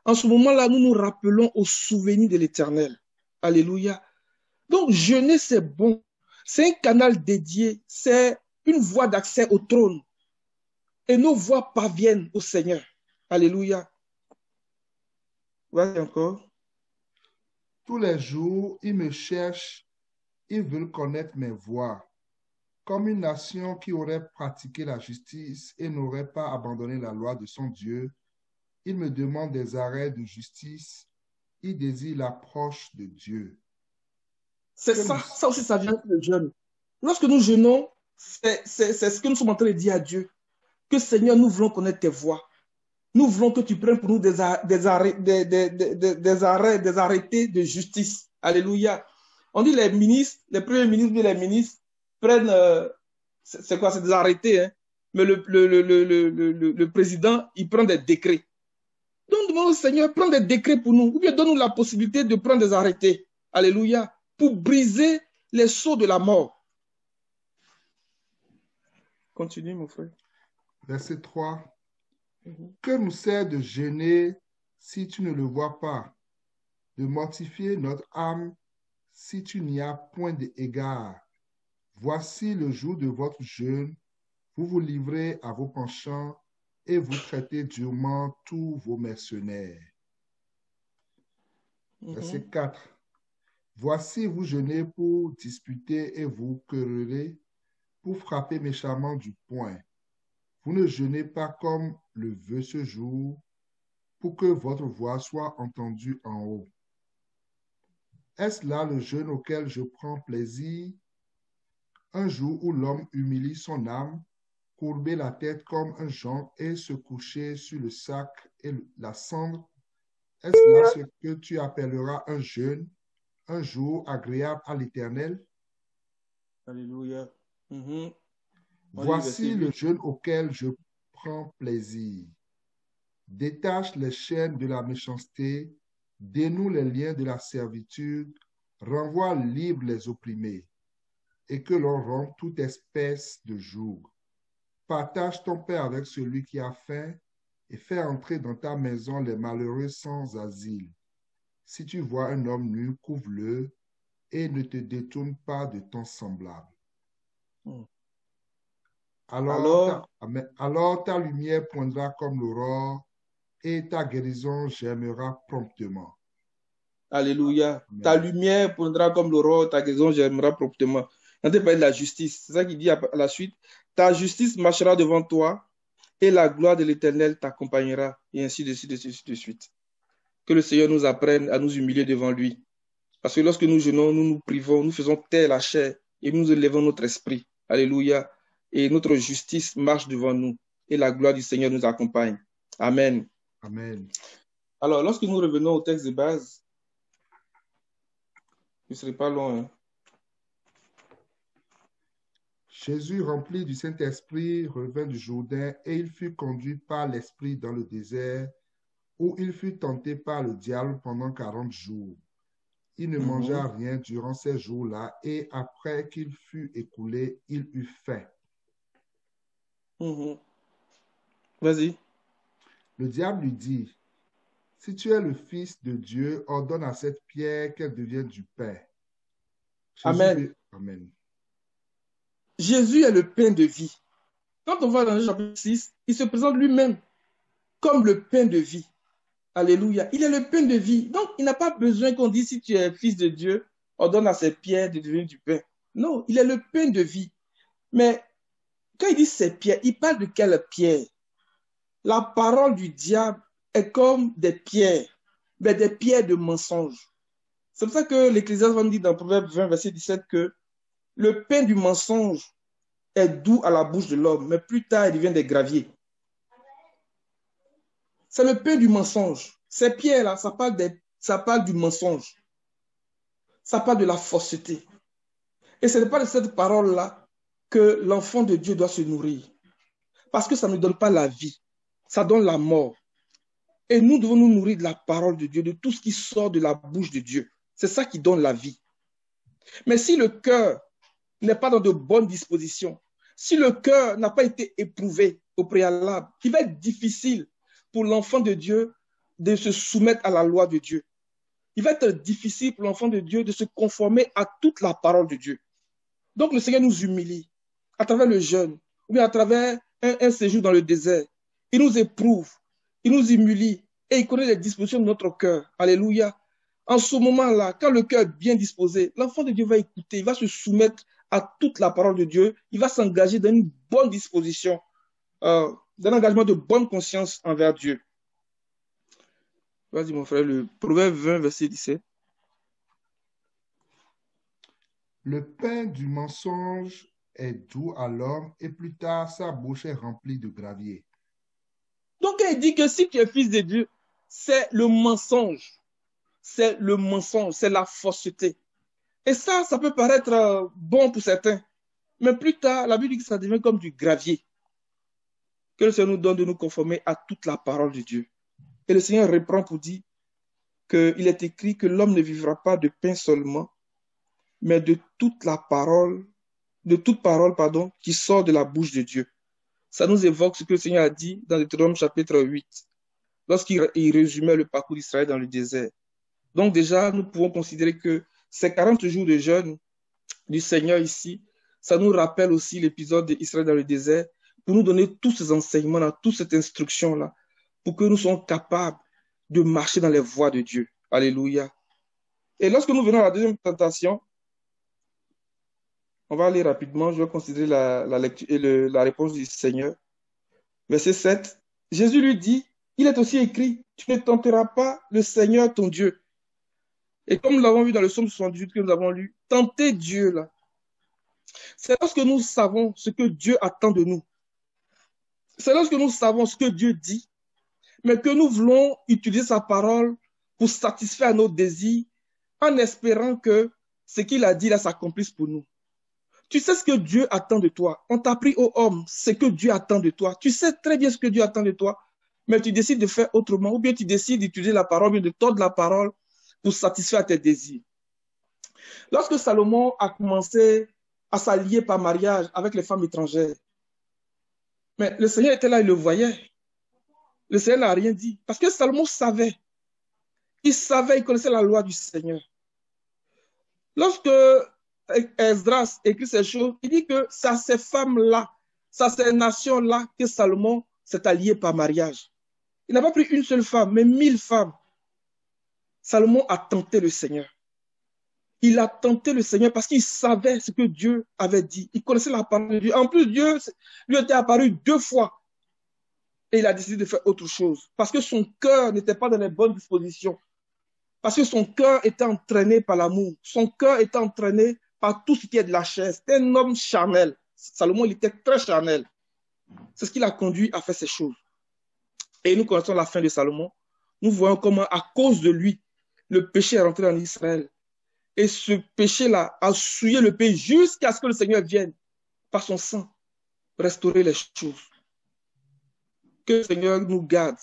En ce moment-là, nous nous rappelons au souvenir de l'Éternel. Alléluia. Donc, jeûner, c'est bon. C'est un canal dédié. C'est une voie d'accès au trône. Et nos voix parviennent au Seigneur. Alléluia. Vas-y encore. Tous les jours, ils me cherchent, ils veulent connaître mes voies. Comme une nation qui aurait pratiqué la justice et n'aurait pas abandonné la loi de son Dieu, ils me demandent des arrêts de justice, ils désirent l'approche de Dieu. C'est ça aussi, ça vient de jeûne. Lorsque nous jeûnons, c'est ce que nous sommes en train de dire à Dieu. Que Seigneur, nous voulons connaître tes voies. Nous voulons que tu prennes pour nous des arrêtés de justice. Alléluia. On dit les ministres, les premiers ministres et les ministres prennent, c'est quoi, c'est des arrêtés, hein? Mais le président, il prend des décrets. Donc, demandons au Seigneur, prends des décrets pour nous, ou bien donne-nous la possibilité de prendre des arrêtés. Alléluia. Pour briser les sceaux de la mort. Continue, mon frère. Verset 3. Que nous sert de jeûner si tu ne le vois pas, de mortifier notre âme si tu n'y as point d'égard. Voici le jour de votre jeûne, vous vous livrez à vos penchants et vous traitez durement tous vos mercenaires. Verset 4. Voici, vous jeûnez pour disputer et vous quereller, pour frapper méchamment du poing. Vous ne jeûnez pas comme le veut ce jour, pour que votre voix soit entendue en haut. Est-ce là le jeûne auquel je prends plaisir? Un jour où l'homme humilie son âme, courber la tête comme un jonc et se coucher sur le sac et la cendre? Est-ce là ce que tu appelleras un jeûne, un jour agréable à l'Éternel? Alléluia. Voici le jeûne auquel je prends plaisir. Détache les chaînes de la méchanceté, dénoue les liens de la servitude, renvoie libres les opprimés, et que l'on rompe toute espèce de joug. Partage ton pain avec celui qui a faim, et fais entrer dans ta maison les malheureux sans asile. Si tu vois un homme nu, couvre-le, et ne te détourne pas de ton semblable. Alors ta lumière poindra comme l'aurore, et ta guérison germera promptement. Alléluia. Amen. Ta lumière poindra comme l'aurore, ta guérison germera promptement. On te parle de la justice. C'est ça qu'il dit à la suite. Ta justice marchera devant toi et la gloire de l'Éternel t'accompagnera. Et ainsi de suite, ainsi de suite. Que le Seigneur nous apprenne à nous humilier devant lui. Parce que lorsque nous jeûnons, nous nous privons, nous faisons taire la chair et nous élevons notre esprit. Alléluia. Et notre justice marche devant nous et la gloire du Seigneur nous accompagne. Amen. Amen. Alors, lorsque nous revenons au texte de base, ce ne serait pas long. Hein? Jésus, rempli du Saint-Esprit, revint du Jourdain et il fut conduit par l'Esprit dans le désert où il fut tenté par le diable pendant 40 jours. Il ne mangea rien durant ces jours-là, et après qu'il fut écoulé, il eut faim. Vas-y. Le diable lui dit, si tu es le Fils de Dieu, ordonne à cette pierre qu'elle devienne du pain. Amen. Amen. Jésus est le pain de vie. Quand on va dans le chapitre 6, il se présente lui-même comme le pain de vie. Alléluia. Il est le pain de vie. Donc, il n'a pas besoin qu'on dise si tu es fils de Dieu, ordonne à ces pierres de devenir du pain. Non, il est le pain de vie. Mais quand il dit ces pierres, il parle de quelle pierre? La parole du diable est comme des pierres, mais des pierres de mensonge. C'est pour ça que l'Ecclésiaste va nous dire dans Proverbe 20, verset 17 que le pain du mensonge est doux à la bouche de l'homme, mais plus tard, il devient des graviers. C'est le pain du mensonge. Ces pierres-là, ça parle du mensonge. Ça parle de la fausseté. Et ce n'est pas de cette parole-là que l'enfant de Dieu doit se nourrir. Parce que ça ne donne pas la vie. Ça donne la mort. Et nous devons nous nourrir de la parole de Dieu, de tout ce qui sort de la bouche de Dieu. C'est ça qui donne la vie. Mais si le cœur n'est pas dans de bonnes dispositions, si le cœur n'a pas été éprouvé au préalable, il va être difficile pour l'enfant de Dieu de se soumettre à la loi de Dieu. Il va être difficile pour l'enfant de Dieu de se conformer à toute la parole de Dieu. Donc le Seigneur nous humilie à travers le jeûne, ou bien à travers un séjour dans le désert. Il nous éprouve, il nous humilie et il connaît les dispositions de notre cœur. Alléluia. En ce moment-là, quand le cœur est bien disposé, l'enfant de Dieu va écouter, il va se soumettre à toute la parole de Dieu, il va s'engager dans une bonne disposition, d'un engagement de bonne conscience envers Dieu. Vas-y mon frère, le Proverbe 20, verset 17. Le pain du mensonge est doux à l'homme, et plus tard, sa bouche est remplie de gravier. Donc, il dit que si tu es fils de Dieu, c'est le mensonge. C'est le mensonge, c'est la fausseté. Et ça peut paraître bon pour certains. Mais plus tard, la Bible dit que ça devient comme du gravier. Que le Seigneur nous donne de nous conformer à toute la parole de Dieu. Et le Seigneur reprend pour dire qu'il est écrit que l'homme ne vivra pas de pain seulement, mais de toute parole, qui sort de la bouche de Dieu. Ça nous évoque ce que le Seigneur a dit dans Deutéronome chapitre 8, lorsqu'il résumait le parcours d'Israël dans le désert. Donc déjà, nous pouvons considérer que ces 40 jours de jeûne du Seigneur ici, ça nous rappelle aussi l'épisode d'Israël dans le désert, pour nous donner tous ces enseignements-là, toute cette instruction-là, pour que nous soyons capables de marcher dans les voies de Dieu. Alléluia. Et lorsque nous venons à la deuxième tentation, on va aller rapidement, je vais considérer la lecture et la réponse du Seigneur. Verset 7, Jésus lui dit, il est aussi écrit, tu ne tenteras pas le Seigneur ton Dieu. Et comme nous l'avons vu dans le psaume 78 que nous avons lu, tenter Dieu là, c'est lorsque nous savons ce que Dieu attend de nous. C'est lorsque nous savons ce que Dieu dit, mais que nous voulons utiliser sa parole pour satisfaire nos désirs en espérant que ce qu'il a dit là s'accomplisse pour nous. Tu sais ce que Dieu attend de toi. On t'a appris au homme ce que Dieu attend de toi. Tu sais très bien ce que Dieu attend de toi, mais tu décides de faire autrement, ou bien tu décides d'utiliser la parole, ou bien de tordre la parole pour satisfaire tes désirs. Lorsque Salomon a commencé à s'allier par mariage avec les femmes étrangères, mais le Seigneur était là, il le voyait. Le Seigneur n'a rien dit, parce que Salomon savait. Il savait, il connaissait la loi du Seigneur. Lorsque Esdras écrit ces choses, il dit que c'est à ces femmes-là, c'est à ces nations-là que Salomon s'est allié par mariage. Il n'a pas pris une seule femme, mais 1000 femmes. Salomon a tenté le Seigneur. Il a tenté le Seigneur parce qu'il savait ce que Dieu avait dit. Il connaissait la parole de Dieu. En plus, Dieu lui était apparu 2 fois. Et il a décidé de faire autre chose. Parce que son cœur n'était pas dans les bonnes dispositions. Parce que son cœur était entraîné par l'amour. Son cœur était entraîné par tout ce qui est de la chair. C'était un homme charnel. Salomon, il était très charnel. C'est ce qui l'a conduit à faire ces choses. Et nous connaissons la fin de Salomon. Nous voyons comment, à cause de lui, le péché est rentré en Israël. Et ce péché-là a souillé le pays jusqu'à ce que le Seigneur vienne, par son sang, restaurer les choses. Que le Seigneur nous garde.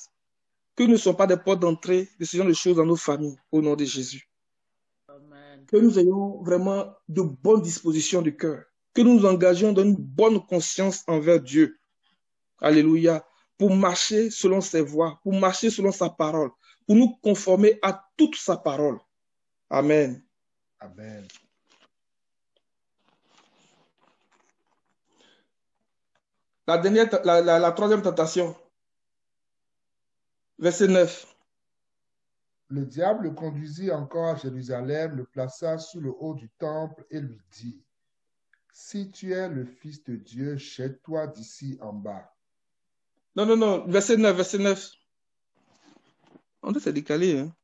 Que nous ne soyons pas des portes d'entrée de ce genre de choses dans nos familles, au nom de Jésus. Amen. que nous ayons vraiment de bonnes dispositions du cœur, que nous nous engagions dans une bonne conscience envers Dieu. Alléluia. Pour marcher selon ses voies, pour marcher selon sa parole, pour nous conformer à toute sa parole. Amen. Amen. La troisième tentation. Verset 9. Le diable le conduisit encore à Jérusalem, le plaça sous le haut du temple et lui dit, si tu es le Fils de Dieu, jette-toi d'ici en bas. Non. Verset 9, verset 9. On doit se décaler. Hein?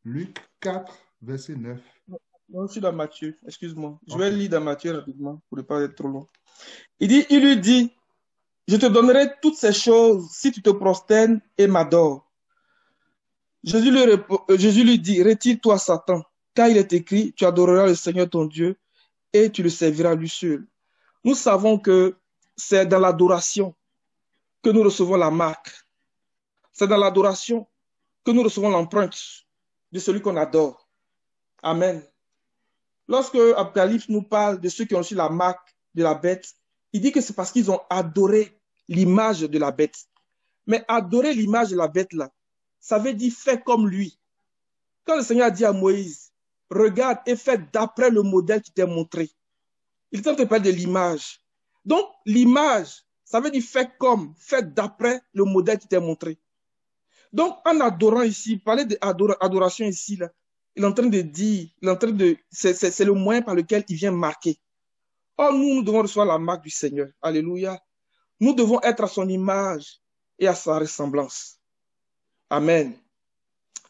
Luc 4, verset 9. Non, je suis dans Matthieu. Excuse-moi. Je vais Ok. lire dans Matthieu rapidement pour ne pas être trop long. Il lui dit, je te donnerai toutes ces choses si tu te prosternes et m'adores. Jésus lui dit, retire-toi, Satan, car il est écrit, tu adoreras le Seigneur ton Dieu et tu le serviras lui seul. Nous savons que c'est dans l'adoration que nous recevons la marque. C'est dans l'adoration que nous recevons l'empreinte de celui qu'on adore. Amen. Lorsque Apocalypse nous parle de ceux qui ont reçu la marque de la bête, il dit que c'est parce qu'ils ont adoré l'image de la bête. Mais adorer l'image de la bête, là, ça veut dire faire comme lui. Quand le Seigneur a dit à Moïse, regarde et fais d'après le modèle qui t'est montré, il est en train de parler de l'image. Donc, l'image, ça veut dire faire comme, faire d'après le modèle qui t'est montré. Donc, en adorant ici, parler d'adoration ici, là, il est en train de dire, c'est le moyen par lequel il vient marquer. Or, nous devons recevoir la marque du Seigneur. Alléluia. Nous devons être à son image et à sa ressemblance. Amen.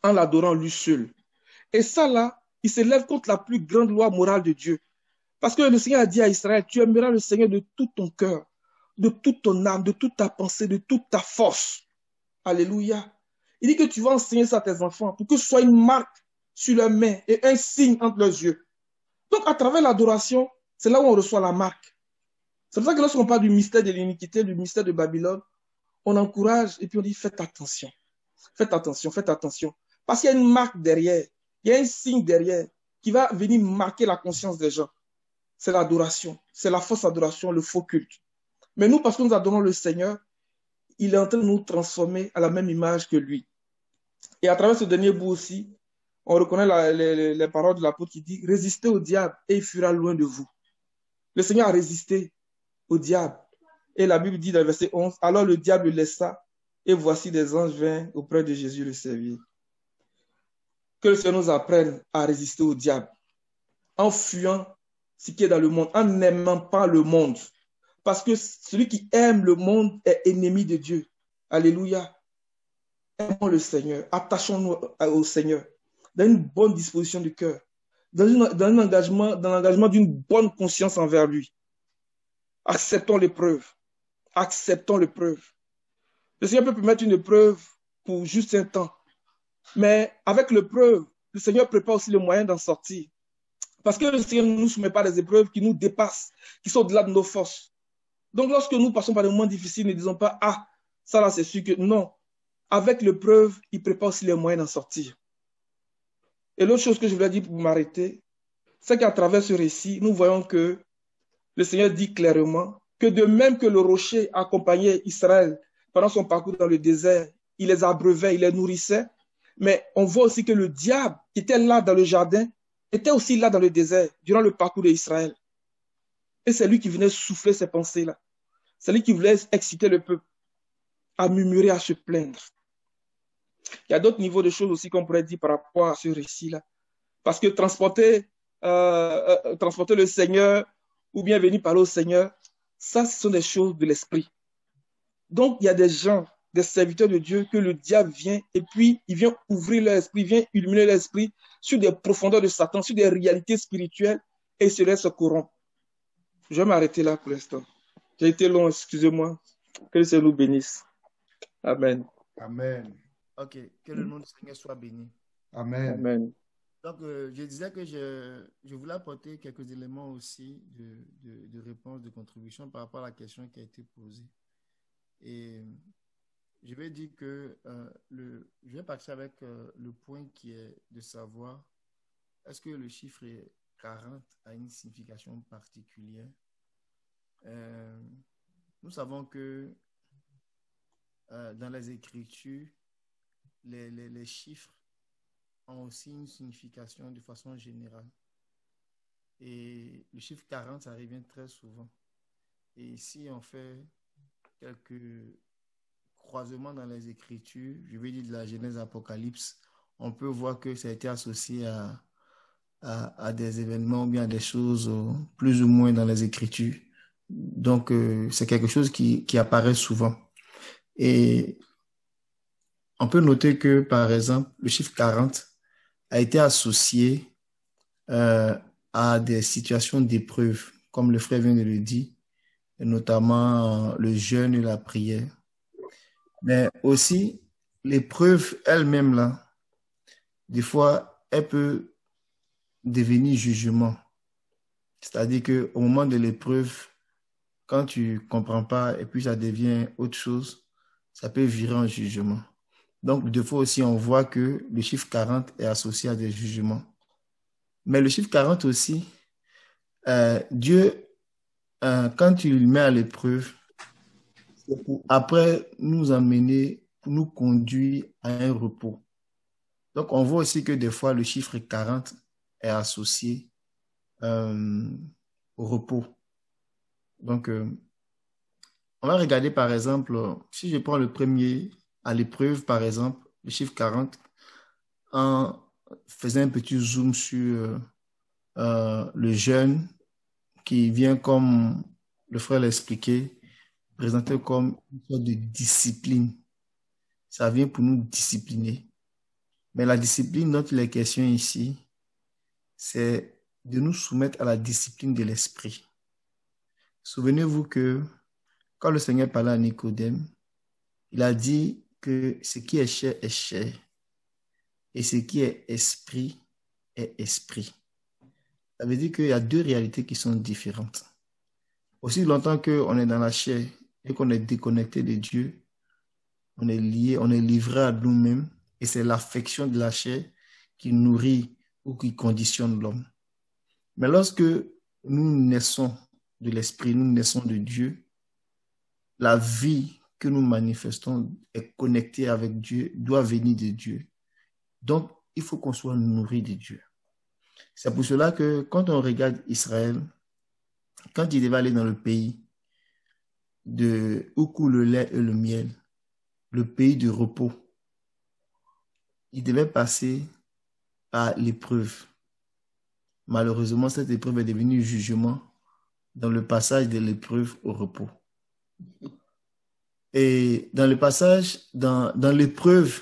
En l'adorant lui seul. Et ça, là, il s'élève contre la plus grande loi morale de Dieu. Parce que le Seigneur a dit à Israël, tu aimeras le Seigneur de tout ton cœur, de toute ton âme, de toute ta pensée, de toute ta force. Alléluia. Il dit que tu vas enseigner ça à tes enfants pour que ce soit une marque sur leurs mains et un signe entre leurs yeux. Donc, à travers l'adoration, c'est là où on reçoit la marque. C'est pour ça que lorsqu'on parle du mystère de l'iniquité, du mystère de Babylone, on encourage et puis on dit faites attention. Faites attention, faites attention. Parce qu'il y a une marque derrière, il y a un signe derrière qui va venir marquer la conscience des gens. C'est l'adoration, c'est la fausse adoration, le faux culte. Mais nous, parce que nous adorons le Seigneur, il est en train de nous transformer à la même image que lui. Et à travers ce dernier bout aussi, on reconnaît les paroles de l'apôtre qui dit, résistez au diable et il fuira loin de vous. Le Seigneur a résisté au diable. Et la Bible dit dans le verset 11, alors le diable le laissa et voici des anges vinrent auprès de Jésus le servir. Que le Seigneur nous apprenne à résister au diable en fuyant ce qui est dans le monde, en n'aimant pas le monde. Parce que celui qui aime le monde est ennemi de Dieu. Alléluia. Aimons le Seigneur, attachons-nous au Seigneur, dans une bonne disposition du cœur, dans l'engagement d'une bonne conscience envers lui. Acceptons l'épreuve. Acceptons l'épreuve. Le Seigneur peut permettre une épreuve pour juste un temps. Mais avec l'épreuve, le Seigneur prépare aussi le moyen d'en sortir. Parce que le Seigneur ne nous soumet pas des épreuves qui nous dépassent, qui sont au-delà de nos forces. Donc lorsque nous passons par des moments difficiles, ne disons pas, ah, ça là c'est sûr que non. Avec l'épreuve, il prépare aussi les moyens d'en sortir. Et l'autre chose que je voulais dire pour m'arrêter, c'est qu'à travers ce récit, nous voyons que le Seigneur dit clairement que de même que le rocher accompagnait Israël pendant son parcours dans le désert, il les abreuvait, il les nourrissait, mais on voit aussi que le diable qui était là dans le jardin était aussi là dans le désert durant le parcours d'Israël. Et c'est lui qui venait souffler ces pensées-là. C'est lui qui voulait exciter le peuple à murmurer, à se plaindre. Il y a d'autres niveaux de choses aussi qu'on pourrait dire par rapport à ce récit-là. Parce que transporter le Seigneur ou bien venir parler au Seigneur, ça, ce sont des choses de l'esprit. Donc, il y a des gens, des serviteurs de Dieu, que le diable vient et puis il vient ouvrir leur esprit, vient illuminer leur esprit sur des profondeurs de Satan, sur des réalités spirituelles et se laisse corrompre. Je vais m'arrêter là pour l'instant. J'ai été long, excusez-moi. Que le Seigneur nous bénisse. Amen. Amen. Ok, que le nom du Seigneur soit béni. Amen. Amen. Donc, je disais que je voulais apporter quelques éléments aussi de réponse, de contribution par rapport à la question qui a été posée. Et je vais dire que je vais partir avec le point qui est de savoir est-ce que le chiffre 40 a une signification particulière? Nous savons que dans les Écritures, les chiffres ont aussi une signification de façon générale. Et le chiffre 40, ça revient très souvent. Et si on fait quelques croisements dans les Écritures, je vais dire de la Genèse Apocalypse, on peut voir que ça a été associé à des événements ou bien à des choses plus ou moins dans les Écritures. Donc, c'est quelque chose qui apparaît souvent. Et on peut noter que, par exemple, le chiffre 40 a été associé à des situations d'épreuve, comme le frère vient de le dire, et notamment le jeûne et la prière. Mais aussi, l'épreuve elle-même, là, des fois, elle peut devenir jugement. C'est-à-dire qu'au moment de l'épreuve, quand tu ne comprends pas et puis ça devient autre chose, ça peut virer en jugement. Donc, des fois aussi, on voit que le chiffre 40 est associé à des jugements. Mais le chiffre 40 aussi, Dieu, quand tu le mets à l'épreuve, c'est pour après nous amener, pour nous conduire à un repos. Donc, on voit aussi que des fois, le chiffre 40 est associé au repos. Donc, on va regarder par exemple, si je prends le premier à l'épreuve, par exemple, le chiffre 40, en faisant un petit zoom sur le jeûne qui vient, comme le frère l'a expliqué, présenté comme une sorte de discipline. Ça vient pour nous discipliner. Mais la discipline dont il est question ici, c'est de nous soumettre à la discipline de l'esprit. Souvenez-vous que quand le Seigneur parlait à Nicodème, il a dit que ce qui est chair et ce qui est esprit est esprit. Ça veut dire qu'il y a deux réalités qui sont différentes. Aussi longtemps qu'on est dans la chair et qu'on est déconnecté de Dieu, on est lié, on est livré à nous-mêmes et c'est l'affection de la chair qui nourrit ou qui conditionne l'homme. Mais lorsque nous naissons de l'esprit, nous naissons de Dieu, la vie que nous manifestons est connectée avec Dieu, doit venir de Dieu. Donc, il faut qu'on soit nourri de Dieu. C'est pour cela que quand on regarde Israël, quand il devait aller dans le pays où coule le lait et le miel, le pays de repos, il devait passer par l'épreuve. Malheureusement, cette épreuve est devenue jugement dans le passage de l'épreuve au repos. Et dans le passage, dans l'épreuve,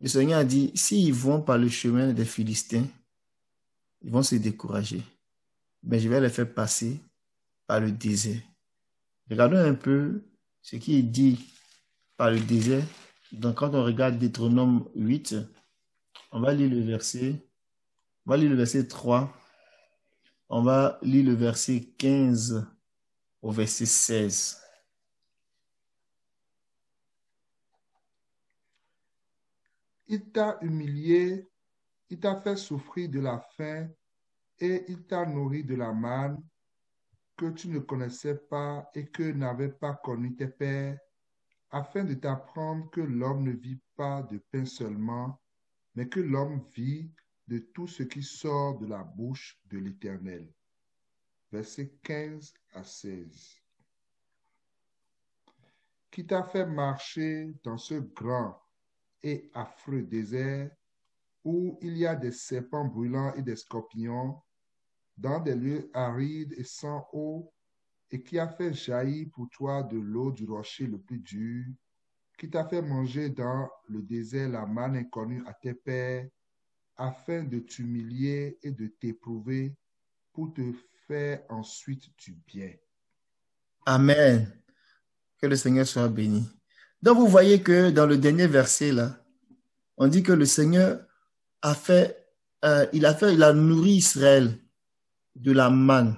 le Seigneur a dit, s'ils vont par le chemin des Philistins, ils vont se décourager. Mais je vais les faire passer par le désert. Regardons un peu ce qui est dit par le désert. Donc, quand on regarde Deutéronome 8, on va lire le verset 3. On va lire le verset 15 au verset 16. Il t'a humilié, il t'a fait souffrir de la faim et il t'a nourri de la manne que tu ne connaissais pas et que n'avaient pas connu tes pères, afin de t'apprendre que l'homme ne vit pas de pain seulement, mais que l'homme vit de tout ce qui sort de la bouche de l'Éternel. Versets 15 à 16. Qui t'a fait marcher dans ce grand et affreux désert où il y a des serpents brûlants et des scorpions, dans des lieux arides et sans eau, et qui a fait jaillir pour toi de l'eau du rocher le plus dur, qui t'a fait manger dans le désert la manne inconnue à tes pères, afin de t'humilier et de t'éprouver pour te faire ensuite du bien. Amen. Que le Seigneur soit béni. Donc, vous voyez que dans le dernier verset, là, on dit que le Seigneur il a nourri Israël de la manne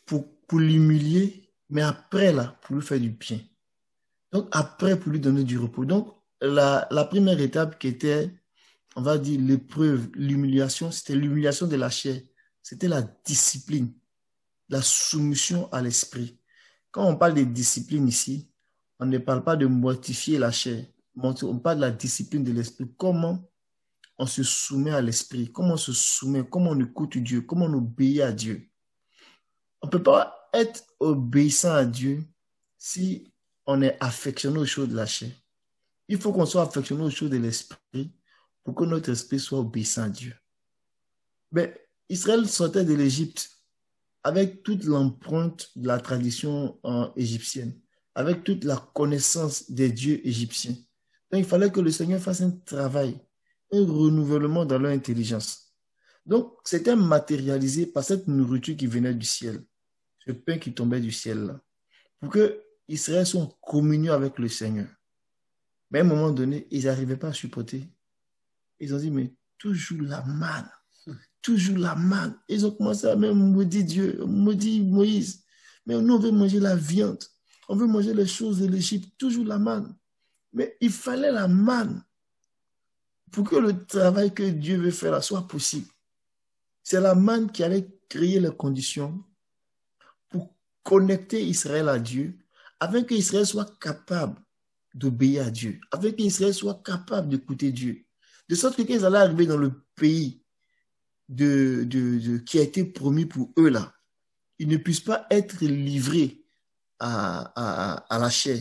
pour l'humilier, mais après, là, pour lui faire du bien. Donc, après, pour lui donner du repos. Donc, la première étape qui était on va dire, l'épreuve, l'humiliation, c'était l'humiliation de la chair. C'était la discipline, la soumission à l'esprit. Quand on parle de discipline ici, on ne parle pas de mortifier la chair. On parle de la discipline de l'esprit. Comment on se soumet à l'esprit, comment on se soumet, comment on écoute Dieu, comment on obéit à Dieu. On ne peut pas être obéissant à Dieu si on est affectionné aux choses de la chair. Il faut qu'on soit affectionné aux choses de l'esprit pour que notre esprit soit obéissant à Dieu. Mais Israël sortait de l'Égypte avec toute l'empreinte de la tradition égyptienne, avec toute la connaissance des dieux égyptiens. Donc, il fallait que le Seigneur fasse un travail, un renouvellement dans leur intelligence. Donc, c'était matérialisé par cette nourriture qui venait du ciel, ce pain qui tombait du ciel là, pour que Israël soit en communion avec le Seigneur. Mais à un moment donné, ils n'arrivaient pas à supporter. Ils ont dit, mais toujours la manne. Toujours la manne. Ils ont commencé à même maudire Dieu, maudire Moïse. Mais nous, on veut manger la viande. On veut manger les choses de l'Égypte. Toujours la manne. Mais il fallait la manne pour que le travail que Dieu veut faire là soit possible. C'est la manne qui allait créer les conditions pour connecter Israël à Dieu, afin qu'Israël soit capable d'obéir à Dieu, afin qu'Israël soit capable d'écouter Dieu. De sorte que quand ils allaient arriver dans le pays qui a été promis pour eux là, ils ne puissent pas être livrés à la chair,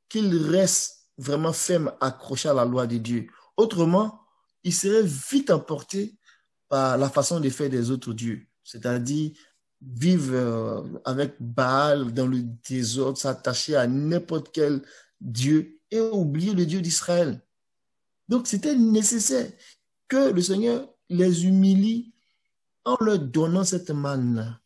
qu'ils restent vraiment fermes, accrochés à la loi de Dieu. Autrement, ils seraient vite emportés par la façon de faire des autres dieux, c'est-à-dire vivre avec Baal dans le désordre, s'attacher à n'importe quel dieu et oublier le Dieu d'Israël. Donc, c'était nécessaire que le Seigneur les humilie en leur donnant cette manne-là,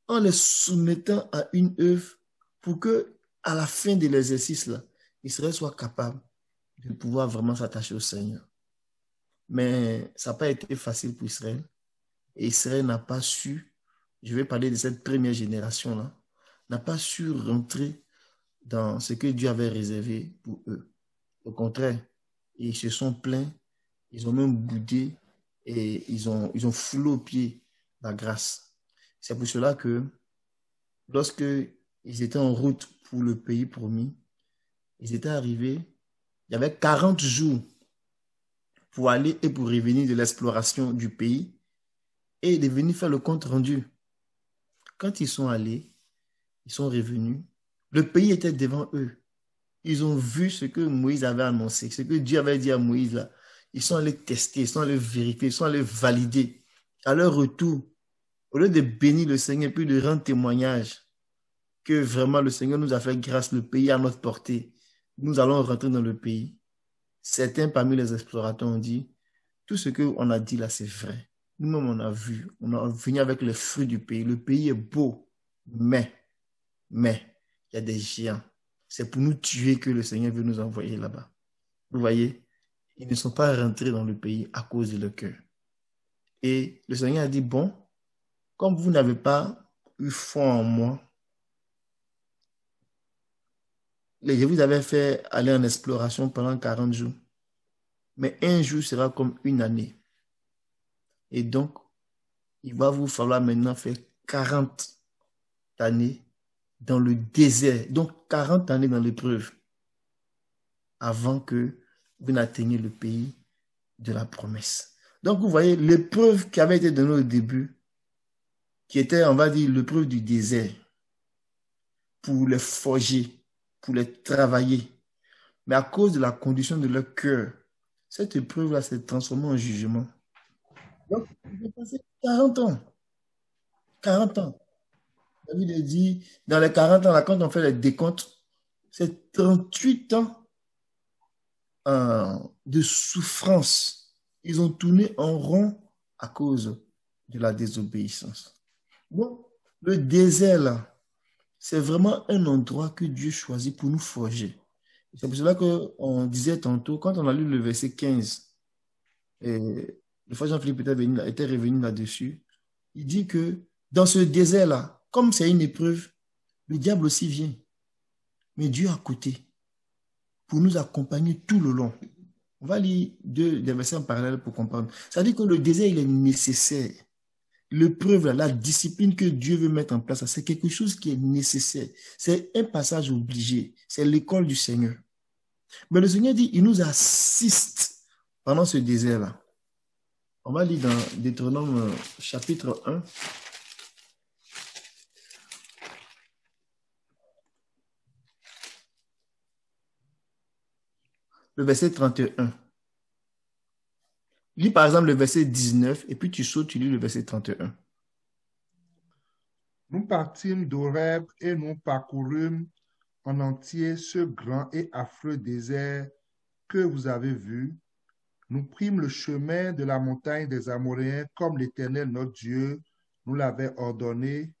en les soumettant à une œuvre pour que, à la fin de l'exercice-là, Israël soit capable de pouvoir vraiment s'attacher au Seigneur. Mais ça n'a pas été facile pour Israël. Et Israël n'a pas su, je vais parler de cette première génération-là, n'a pas su rentrer dans ce que Dieu avait réservé pour eux. Au contraire, ils se sont plaints, ils ont même boudé et ils ont foulé aux pieds la grâce. C'est pour cela que lorsque ils étaient en route pour le pays promis, ils étaient arrivés, il y avait 40 jours pour aller et pour revenir de l'exploration du pays et de venir faire le compte rendu. Quand ils sont allés, ils sont revenus, le pays était devant eux. Ils ont vu ce que Moïse avait annoncé, ce que Dieu avait dit à Moïse là. Ils sont allés tester, ils sont allés vérifier, ils sont allés valider. À leur retour, au lieu de bénir le Seigneur puis de rendre témoignage que vraiment le Seigneur nous a fait grâce, le pays à notre portée, nous allons rentrer dans le pays. Certains parmi les explorateurs ont dit, tout ce qu'on a dit là, c'est vrai. Nous-mêmes, on a vu, on est venu avec les fruits du pays. Le pays est beau, mais, il y a des géants. C'est pour nous tuer que le Seigneur veut nous envoyer là-bas. Vous voyez, ils ne sont pas rentrés dans le pays à cause de leur cœur. Et le Seigneur a dit, bon, comme vous n'avez pas eu foi en moi, je vous avais fait aller en exploration pendant 40 jours. Mais un jour sera comme une année. Et donc, il va vous falloir maintenant faire 40 années dans le désert. Donc, 40 années dans l'épreuve avant que vous n'atteigniez le pays de la promesse. Donc, vous voyez, l'épreuve qui avait été donnée au début, qui était, on va dire, l'épreuve du désert, pour les forger, pour les travailler. Mais à cause de la condition de leur cœur, cette épreuve-là s'est transformée en jugement. Donc, ils ont passé 40 ans. 40 ans. David dit, dans les 40 ans, là, quand on fait les décomptes, c'est 38 ans de souffrance. Ils ont tourné en rond à cause de la désobéissance. Donc, le désert, là, c'est vraiment un endroit que Dieu choisit pour nous forger. C'est pour cela qu'on disait tantôt, quand on a lu le verset 15, et le frère Jean-Philippe était revenu là-dessus, il dit que dans ce désert-là, comme c'est une épreuve, le diable aussi vient. Mais Dieu a côté pour nous accompagner tout le long. On va lire des versets en parallèle pour comprendre. Ça veut dire que le désert, il est nécessaire. L'épreuve, la discipline que Dieu veut mettre en place, c'est quelque chose qui est nécessaire. C'est un passage obligé. C'est l'école du Seigneur. Mais le Seigneur dit, il nous assiste pendant ce désert-là. On va lire dans Deutéronome chapitre 1. Le verset 31. Lis par exemple le verset 19 et puis tu sautes, tu lis le verset 31. Nous partîmes d'Horeb et nous parcourûmes en entier ce grand et affreux désert que vous avez vu. Nous prîmes le chemin de la montagne des Amoréens comme l'Éternel notre Dieu nous l'avait ordonné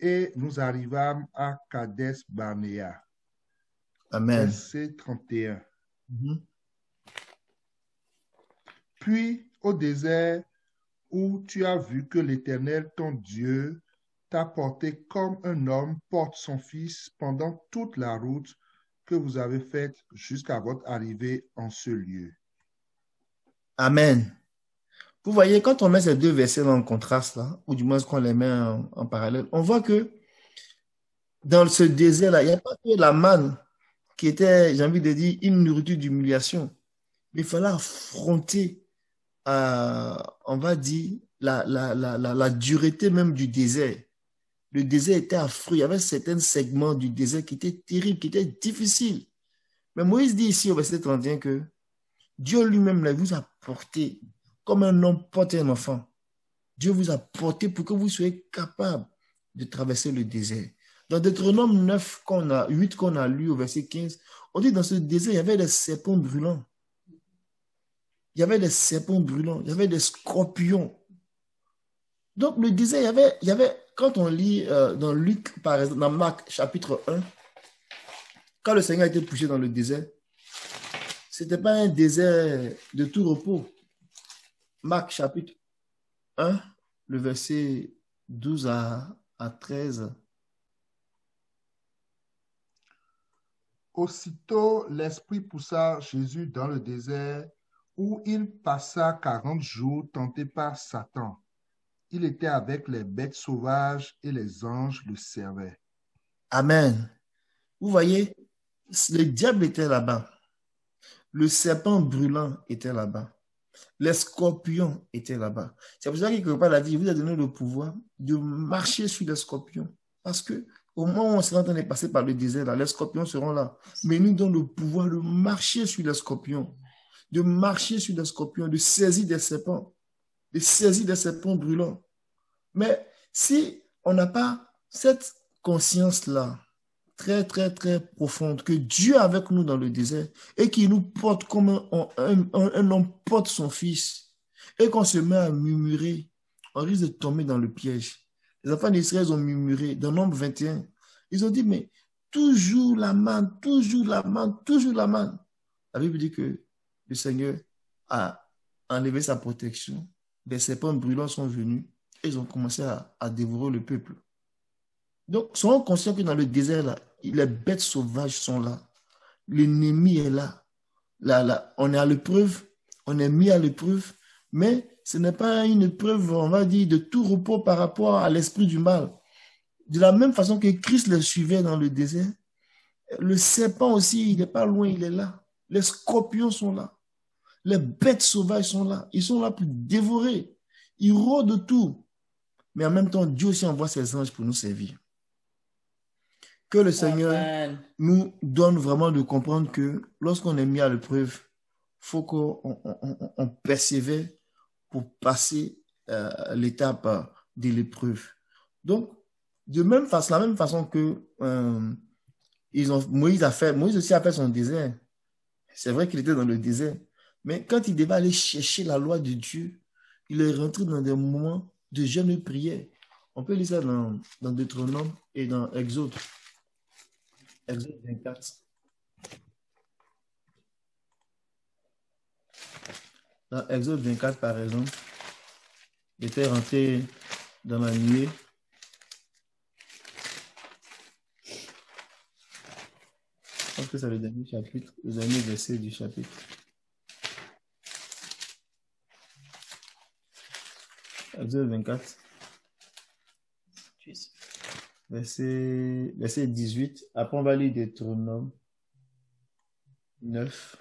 et nous arrivâmes à Kades Barnéa. Amen. Verset 31. Mhm. Puis au désert où tu as vu que l'Éternel ton Dieu t'a porté comme un homme porte son fils pendant toute la route que vous avez faite jusqu'à votre arrivée en ce lieu. Amen. Vous voyez, quand on met ces deux versets dans le contraste, là, ou du moins qu'on les met en parallèle, on voit que dans ce désert-là, il n'y a pas que la manne qui était, j'ai envie de dire, une nourriture d'humiliation. Il fallait affronter, on va dire, la dureté même du désert. Le désert était affreux. Il y avait certains segments du désert qui étaient terribles, qui étaient difficiles. Mais Moïse dit ici au verset 31 que Dieu lui-même vous a porté comme un homme porte un enfant. Dieu vous a porté pour que vous soyez capable de traverser le désert. Dans Deutéronome 9, 8 qu'on a lu au verset 15, on dit dans ce désert, il y avait des serpents brûlants. Il y avait des serpents brûlants, il y avait des scorpions. Donc le désert, il y avait quand on lit dans Luc, par exemple, dans Marc chapitre 1, quand le Seigneur a été poussé dans le désert, ce n'était pas un désert de tout repos. Marc chapitre 1, le verset 12 à 13. Aussitôt, l'Esprit poussa Jésus dans le désert où il passa 40 jours tenté par Satan. Il était avec les bêtes sauvages et les anges le servaient. Amen. Vous voyez, le diable était là-bas. Le serpent brûlant était là-bas. Les scorpions étaient là-bas. C'est pour ça qu'il quelque part a dit, il vous a donné le pouvoir de marcher sur les scorpions. Parce que au moment où on sera en train de passer par le désert, là, les scorpions seront là. Mais il nous donne le pouvoir de marcher sur les scorpions, de marcher sur les scorpions, de saisir des serpents brûlants. Mais si on n'a pas cette conscience-là, très, très, très profonde, que Dieu est avec nous dans le désert et qui nous porte comme un homme porte son fils, et qu'on se met à murmurer, on risque de tomber dans le piège. Les enfants d'Israël ont murmuré dans Nombre 21. Ils ont dit, mais toujours la manne, toujours la manne, toujours la manne. La Bible dit que le Seigneur a enlevé sa protection. Des serpents brûlants sont venus et ils ont commencé à dévorer le peuple. Donc, soyons conscients que dans le désert, là, les bêtes sauvages sont là. L'ennemi est là. Là, on est à l'épreuve, on est mis à l'épreuve, mais ce n'est pas une épreuve, on va dire, de tout repos par rapport à l'esprit du mal. De la même façon que Christ les suivait dans le désert, le serpent aussi, il n'est pas loin, il est là. Les scorpions sont là. Les bêtes sauvages sont là. Ils sont là pour dévorer. Ils rôdent tout. Mais en même temps, Dieu aussi envoie ses anges pour nous servir. Que le Seigneur nous donne vraiment de comprendre que lorsqu'on est mis à l'épreuve, il faut qu'on persévère pour passer l'étape de l'épreuve. Donc, la même façon que Moïse aussi a fait son désert. C'est vrai qu'il était dans le désert. Mais quand il devait aller chercher la loi de Dieu, il est rentré dans des moments de jeûne et prière. On peut lire ça dans Deutéronome et dans Exode. Exode 24. Dans Exode 24, par exemple, il était rentré dans la nuée. Je pense que c'est le dernier chapitre, le dernier verset du chapitre. Exode 24, verset 18. Après, on va lire Deutéronome 9.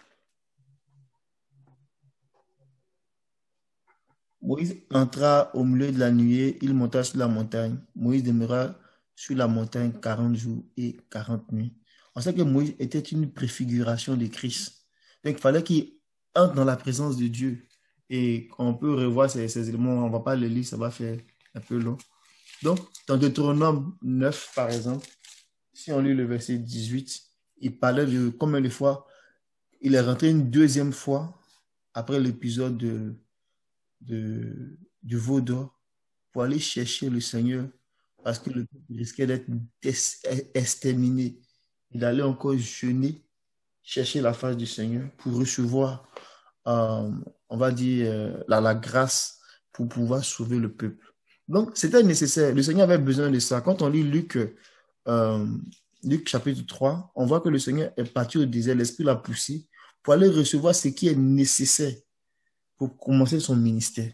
Moïse entra au milieu de la nuée, il monta sur la montagne. Moïse demeura sur la montagne 40 jours et 40 nuits. On sait que Moïse était une préfiguration de Christ. Donc, il fallait qu'il entre dans la présence de Dieu. Et on peut revoir ces éléments, on ne va pas les lire, ça va faire un peu long. Donc, dans Deutéronome 9, par exemple, si on lit le verset 18, il parlait de combien de fois il est rentré une deuxième fois après l'épisode du veau d'or pour aller chercher le Seigneur parce que le peuple risquait d'être exterminé. Il allait encore jeûner, chercher la face du Seigneur pour recevoir, on va dire, la grâce pour pouvoir sauver le peuple. Donc, c'était nécessaire. Le Seigneur avait besoin de ça. Quand on lit Luc chapitre 3, on voit que le Seigneur est parti au désert, l'Esprit l'a poussé pour aller recevoir ce qui est nécessaire pour commencer son ministère.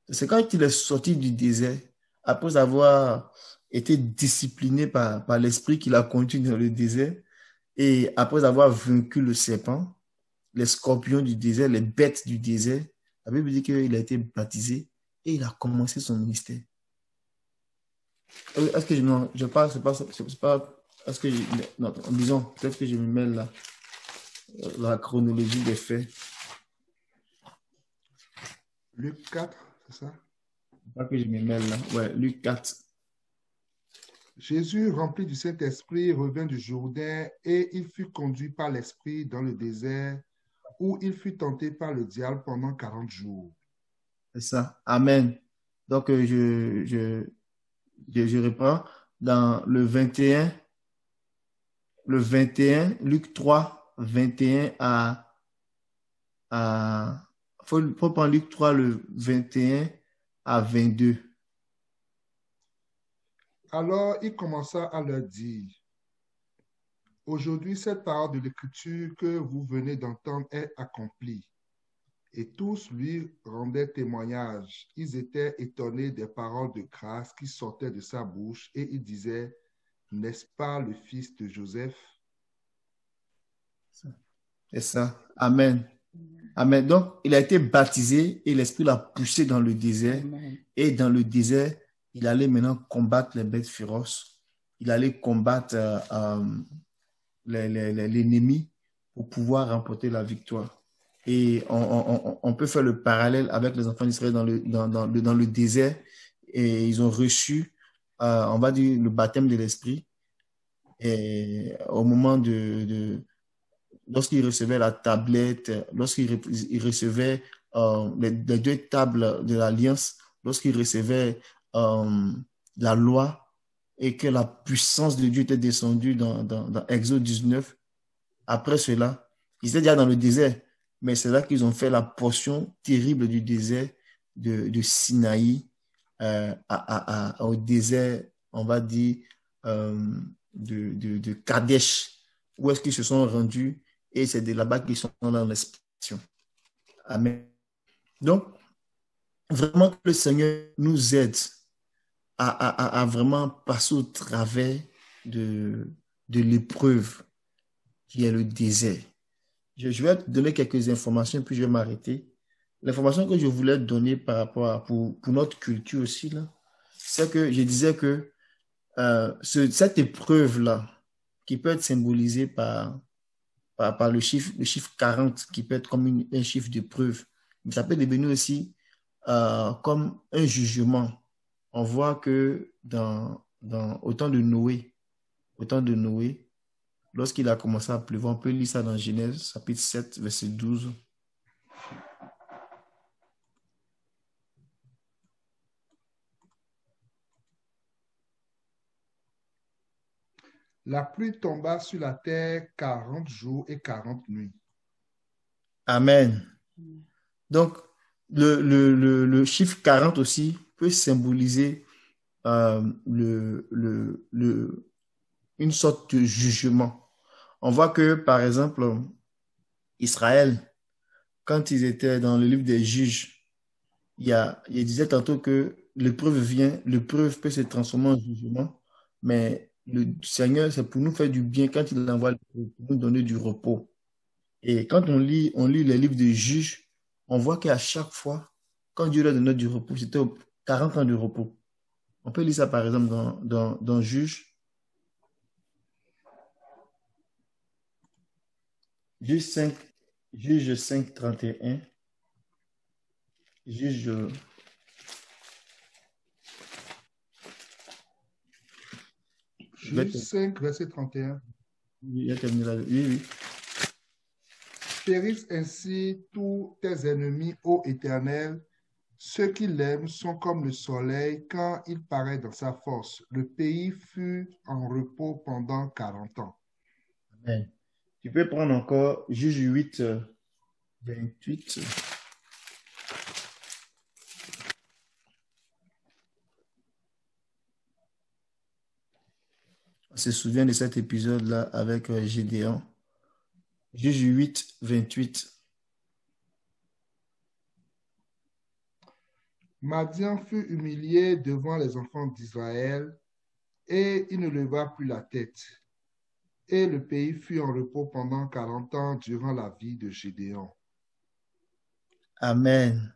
C'est quand il est sorti du désert, après avoir été discipliné par l'Esprit qu'il a conduit dans le désert, et après avoir vaincu le serpent, les scorpions du désert, les bêtes du désert, la Bible dit qu'il a été baptisé et il a commencé son ministère. Est-ce que je parle, c'est pas, est-ce que non, disons, peut-être que je me mêle là, la chronologie des faits. Luc 4, c'est ça? Pas que je me mêle là. Ouais, Luc 4. Jésus, rempli du Saint-Esprit, revint du Jourdain et il fut conduit par l'Esprit dans le désert où il fut tenté par le diable pendant 40 jours. C'est ça. Amen. Donc, je reprends dans le 21, Luc 3, 21 faut prendre Luc 3, le 21 à 22. Alors, il commença à leur dire, « Aujourd'hui, cette parole de l'Écriture que vous venez d'entendre est accomplie. » Et tous lui rendaient témoignage. Ils étaient étonnés des paroles de grâce qui sortaient de sa bouche et ils disaient, « N'est-ce pas le fils de Joseph? » C'est ça. Amen. Amen. Donc, il a été baptisé et l'Esprit l'a poussé dans le désert. Amen. Et dans le désert, il allait maintenant combattre les bêtes féroces. Il allait combattre l'ennemi pour pouvoir remporter la victoire. Et on peut faire le parallèle avec les enfants d'Israël dans le désert. Et ils ont reçu, on va dire, le baptême de l'Esprit. Et au moment lorsqu'ils recevaient la tablette, lorsqu'ils recevaient les deux tables de l'Alliance, lorsqu'ils recevaient la loi et que la puissance de Dieu était descendue dans Exode 19, après cela, ils étaient déjà dans le désert, mais c'est là qu'ils ont fait la portion terrible du désert de Sinaï au désert, on va dire, de Kadesh, où est-ce qu'ils se sont rendus. Et c'est de là-bas qu'ils sont dans l'expression. Amen. Donc, vraiment que le Seigneur nous aide à vraiment passer au travers de l'épreuve qui est le désert. Je vais te donner quelques informations, puis je vais m'arrêter. L'information que je voulais te donner par rapport pour notre culture aussi, là, c'est que je disais que cette épreuve-là, qui peut être symbolisée par le chiffre 40, qui peut être comme un chiffre de preuve. Mais ça peut devenir aussi comme un jugement. On voit que au temps de Noé, lorsqu'il a commencé à pleuvoir, on peut lire ça dans Genèse, chapitre 7, verset 12. La pluie tomba sur la terre 40 jours et 40 nuits. Amen. Donc, le chiffre 40 aussi peut symboliser une sorte de jugement. On voit que, par exemple, Israël, quand ils étaient dans le livre des Juges, il disait tantôt que l'épreuve vient, l'épreuve peut se transformer en jugement, mais le Seigneur, c'est pour nous faire du bien quand il envoie l'épreuve, pour nous donner du repos. Et quand on lit les livres de juges, on voit qu'à chaque fois, quand Dieu leur donnait du repos, c'était 40 ans de repos. On peut lire ça par exemple dans Juge 5, Juge 5, 31, Juge Juge 5, verset 31. Oui, oui. Périssent ainsi tous tes ennemis, ô Éternel. Ceux qui l'aiment sont comme le soleil quand il paraît dans sa force. Le pays fut en repos pendant 40 ans. Amen. Tu peux prendre encore Juge 8, 28. On se souvient de cet épisode-là avec Gédéon. Juge 8, 28. Madian fut humilié devant les enfants d'Israël et il ne leva plus la tête. Et le pays fut en repos pendant 40 ans durant la vie de Gédéon. Amen.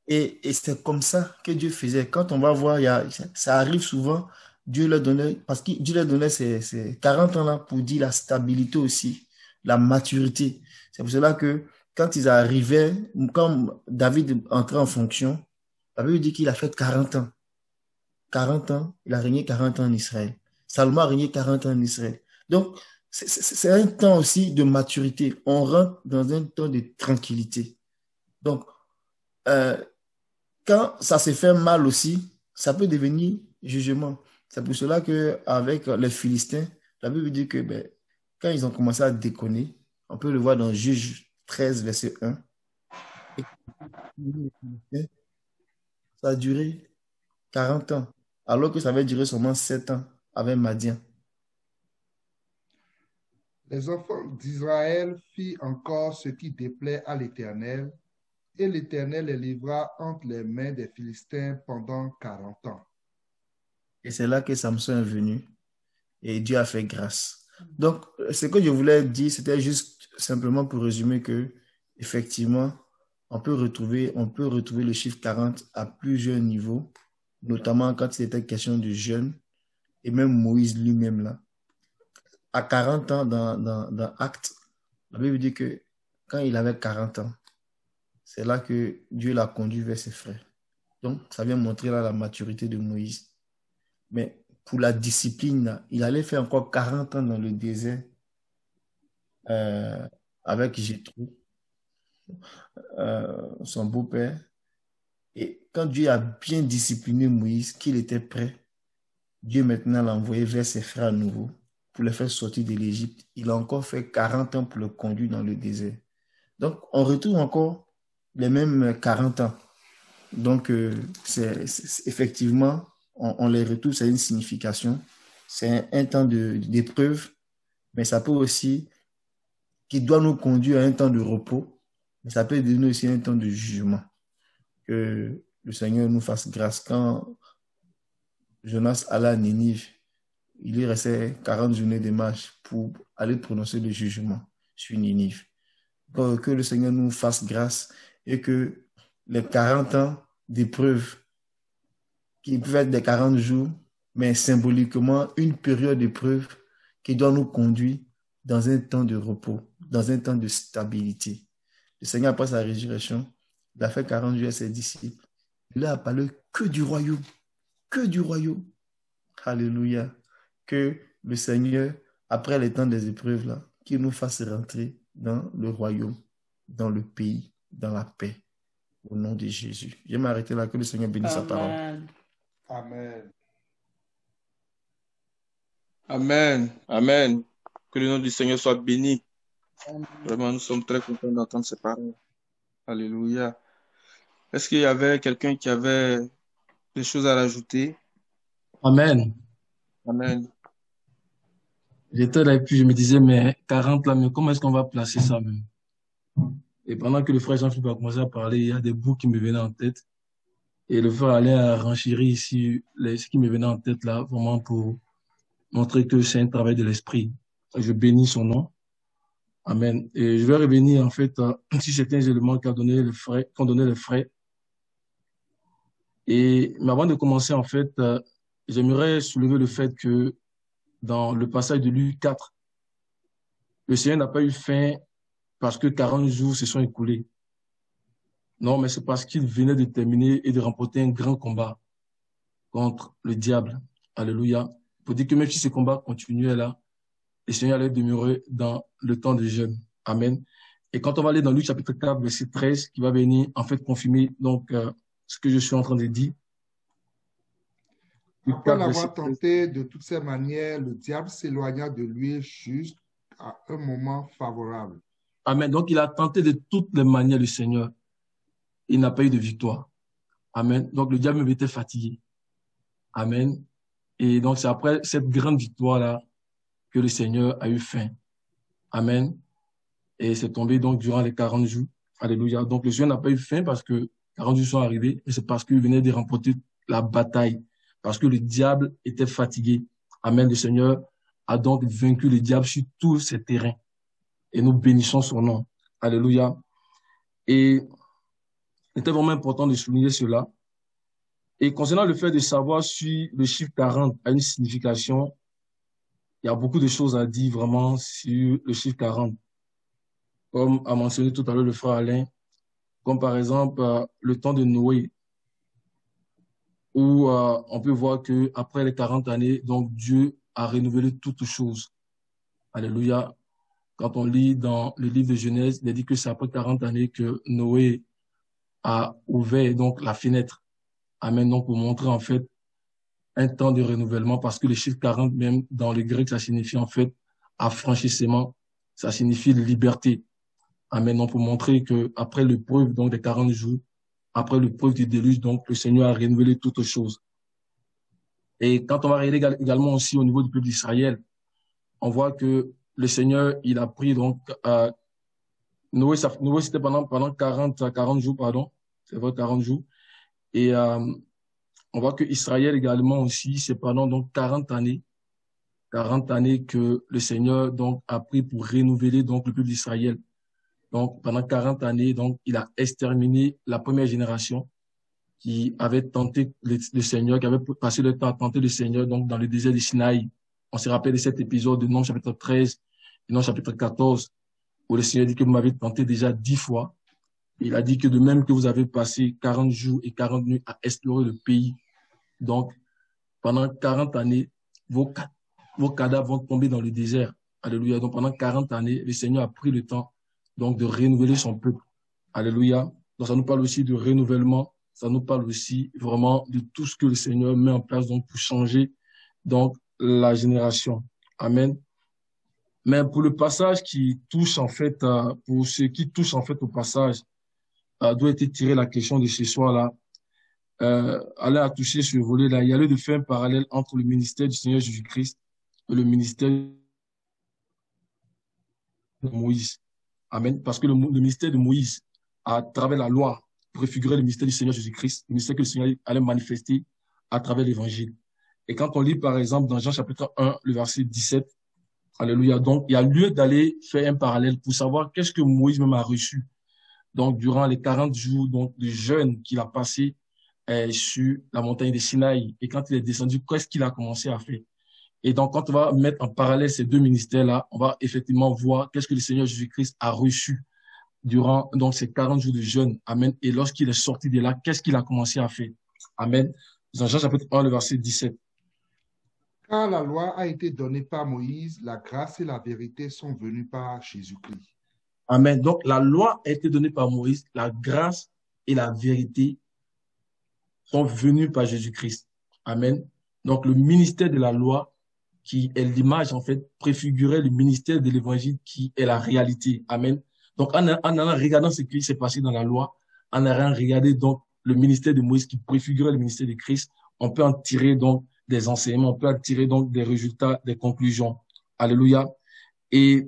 Et c'est comme ça que Dieu faisait. Quand on va voir, ça arrive souvent, Dieu leur donnait, parce que Dieu leur donnait ces 40 ans-là pour dire la stabilité aussi, la maturité. C'est pour cela que quand ils arrivaient, quand David entrait en fonction, la Bible dit qu'il a fait 40 ans. 40 ans, il a régné 40 ans en Israël. Salomon a régné 40 ans en Israël. Donc, c'est un temps aussi de maturité. On rentre dans un temps de tranquillité. Donc, quand ça se fait mal aussi, ça peut devenir jugement. C'est pour cela qu'avec les Philistins, la Bible dit que quand ils ont commencé à déconner, on peut le voir dans Juge 13, verset 1. Et ça a duré 40 ans, alors que ça avait duré seulement 7 ans avec Madian. Les enfants d'Israël firent encore ce qui déplaît à l'Éternel, et l'Éternel les livra entre les mains des Philistins pendant 40 ans. Et c'est là que Samson est venu et Dieu a fait grâce. Donc, ce que je voulais dire, c'était juste simplement pour résumer que, effectivement, on peut retrouver le chiffre 40 à plusieurs niveaux, notamment quand il était question de jeûne, et même Moïse lui-même là. À 40 ans dans Actes, la Bible dit que quand il avait 40 ans, c'est là que Dieu l'a conduit vers ses frères. Donc, ça vient montrer là la maturité de Moïse. Mais pour la discipline, là, il allait faire encore 40 ans dans le désert avec Jéthro, son beau-père. Et quand Dieu a bien discipliné Moïse, qu'il était prêt, Dieu maintenant l'a envoyé vers ses frères à nouveau pour le faire sortir de l'Égypte. Il a encore fait 40 ans pour le conduire dans le désert. Donc, on retrouve encore les mêmes 40 ans. Donc, effectivement, on les retrouve, c'est une signification. C'est un temps d'épreuve, mais ça peut aussi, qui doit nous conduire à un temps de repos, mais ça peut donner aussi un temps de jugement. Que le Seigneur nous fasse grâce. Quand Jonas alla à Ninive, il y restait 40 journées de marche pour aller prononcer le jugement sur Ninive. Donc, que le Seigneur nous fasse grâce et que les 40 ans d'épreuve, qui peuvent être des 40 jours, mais symboliquement une période d'épreuve qui doit nous conduire dans un temps de repos, dans un temps de stabilité. Le Seigneur, après sa résurrection, il a fait 40 jours à ses disciples. Il a parlé que du royaume, que du royaume. Alléluia. Que le Seigneur, après les temps des épreuves, là, qu'il nous fasse rentrer dans le royaume, dans le pays, dans la paix. Au nom de Jésus. Je vais m'arrêter là, que le Seigneur bénisse sa parole. Amen. Amen. Amen. Que le nom du Seigneur soit béni. Vraiment, nous sommes très contents d'entendre ces paroles. Alléluia. Est-ce qu'il y avait quelqu'un qui avait des choses à rajouter? Amen. Amen. J'étais là et puis je me disais, mais 40 là, mais comment est-ce qu'on va placer ça même? Et pendant que le frère Jean-Philippe a commencé à parler, il y a des bouts qui me venaient en tête. Et le frère allait à renchérir ici ce qui me venait en tête là, vraiment pour montrer que c'est un travail de l'esprit. Je bénis son nom. Amen. Et je vais revenir en fait sur certains éléments qu'ont donné les frères. Mais avant de commencer en fait, j'aimerais soulever le fait que dans le passage de Luc 4, le Seigneur n'a pas eu faim parce que 40 jours se sont écoulés. Non, mais c'est parce qu'il venait de terminer et de remporter un grand combat contre le diable. Alléluia. Pour dire que même si ce combat continuait là, le Seigneur allait demeurer dans le temps de jeûne. Amen. Et quand on va aller dans Luc chapitre 4, verset 13, qui va venir en fait confirmer donc ce que je suis en train de dire. Luc Après 4, l'avoir verset 13. tenté de toutes ces manières, le diable s'éloigna de lui juste à un moment favorable. Amen. Donc il a tenté de toutes les manières le Seigneur. Il n'a pas eu de victoire. Amen. Donc le diable était fatigué. Amen. Et donc c'est après cette grande victoire-là que le Seigneur a eu faim. Amen. Et c'est tombé donc durant les 40 jours. Alléluia. Donc le Seigneur n'a pas eu faim parce que 40 jours sont arrivés, mais c'est parce qu'il venait de remporter la bataille, parce que le diable était fatigué. Amen. Le Seigneur a donc vaincu le diable sur tous ses terrains. Et nous bénissons son nom. Alléluia. Et c'était vraiment important de souligner cela. Et concernant le fait de savoir si le chiffre 40 a une signification, il y a beaucoup de choses à dire vraiment sur le chiffre 40. Comme a mentionné tout à l'heure le frère Alain, comme par exemple le temps de Noé, où on peut voir que après les 40 années, donc Dieu a renouvelé toutes choses. Alléluia. Quand on lit dans le livre de Genèse, il est dit que c'est après 40 années que Noé a ouvert donc la fenêtre. Amen. Donc pour montrer en fait un temps de renouvellement, parce que le chiffre 40, même dans le grec, ça signifie en fait affranchissement, ça signifie liberté. Amen. Donc pour montrer que après l'épreuve donc des 40 jours, après l'épreuve du déluge, donc le Seigneur a renouvelé toutes choses. Et quand on va regarder également aussi au niveau du peuple d'Israël, on voit que le Seigneur, il a pris donc Noé, c'était pendant 40 jours, pardon, c'est vrai 40 jours. Et on voit que Israël également aussi, c'est pendant donc 40 années que le Seigneur donc a pris pour renouveler donc le peuple d'Israël. Donc pendant 40 années, donc il a exterminé la première génération qui avait tenté le Seigneur, qui avait passé le temps à tenter le Seigneur donc dans le désert du Sinaï. On se rappelle de cet épisode de Nombre chapitre 13 et Nombre chapitre 14, où le Seigneur dit que vous m'avez tenté déjà 10 fois. Il a dit que de même que vous avez passé 40 jours et 40 nuits à explorer le pays, donc pendant 40 années, vos cadavres vont tomber dans le désert. Alléluia. Donc pendant 40 années, le Seigneur a pris le temps donc de renouveler son peuple. Alléluia. Donc ça nous parle aussi de renouvellement. Ça nous parle aussi vraiment de tout ce que le Seigneur met en place donc pour changer donc la génération. Amen. Mais pour le passage qui touche en fait, pour ceux qui touchent en fait au passage, doit être tiré la question de ce soir-là. Aller à toucher ce volet-là. Il y a lieu de faire un parallèle entre le ministère du Seigneur Jésus-Christ et le ministère de Moïse. Amen. Parce que le ministère de Moïse, à travers la loi, préfigurait le ministère du Seigneur Jésus-Christ, le ministère que le Seigneur allait manifester à travers l'évangile. Et quand on lit, par exemple, dans Jean chapitre 1, le verset 17, alléluia, donc il y a lieu d'aller faire un parallèle pour savoir qu'est-ce que Moïse même a reçu. Donc, durant les 40 jours donc, de jeûne qu'il a passé sur la montagne de Sinaï, et quand il est descendu, qu'est-ce qu'il a commencé à faire? Et donc, quand on va mettre en parallèle ces deux ministères-là, on va effectivement voir qu'est-ce que le Seigneur Jésus-Christ a reçu durant donc ces 40 jours de jeûne. Amen. Et lorsqu'il est sorti de là, qu'est-ce qu'il a commencé à faire? Amen. Dans Jean chapitre 1, le verset 17. Car la loi a été donnée par Moïse, la grâce et la vérité sont venues par Jésus-Christ. Amen. Donc, la loi a été donnée par Moïse, la grâce et la vérité sont venues par Jésus-Christ. Amen. Donc, le ministère de la loi, qui est l'image, en fait, préfigurait le ministère de l'évangile qui est la réalité. Amen. Donc, en regardant ce qui s'est passé dans la loi, en allant regarder donc le ministère de Moïse qui préfigurait le ministère de Christ, on peut en tirer donc des enseignements, on peut en tirer donc des résultats, des conclusions. Alléluia. Et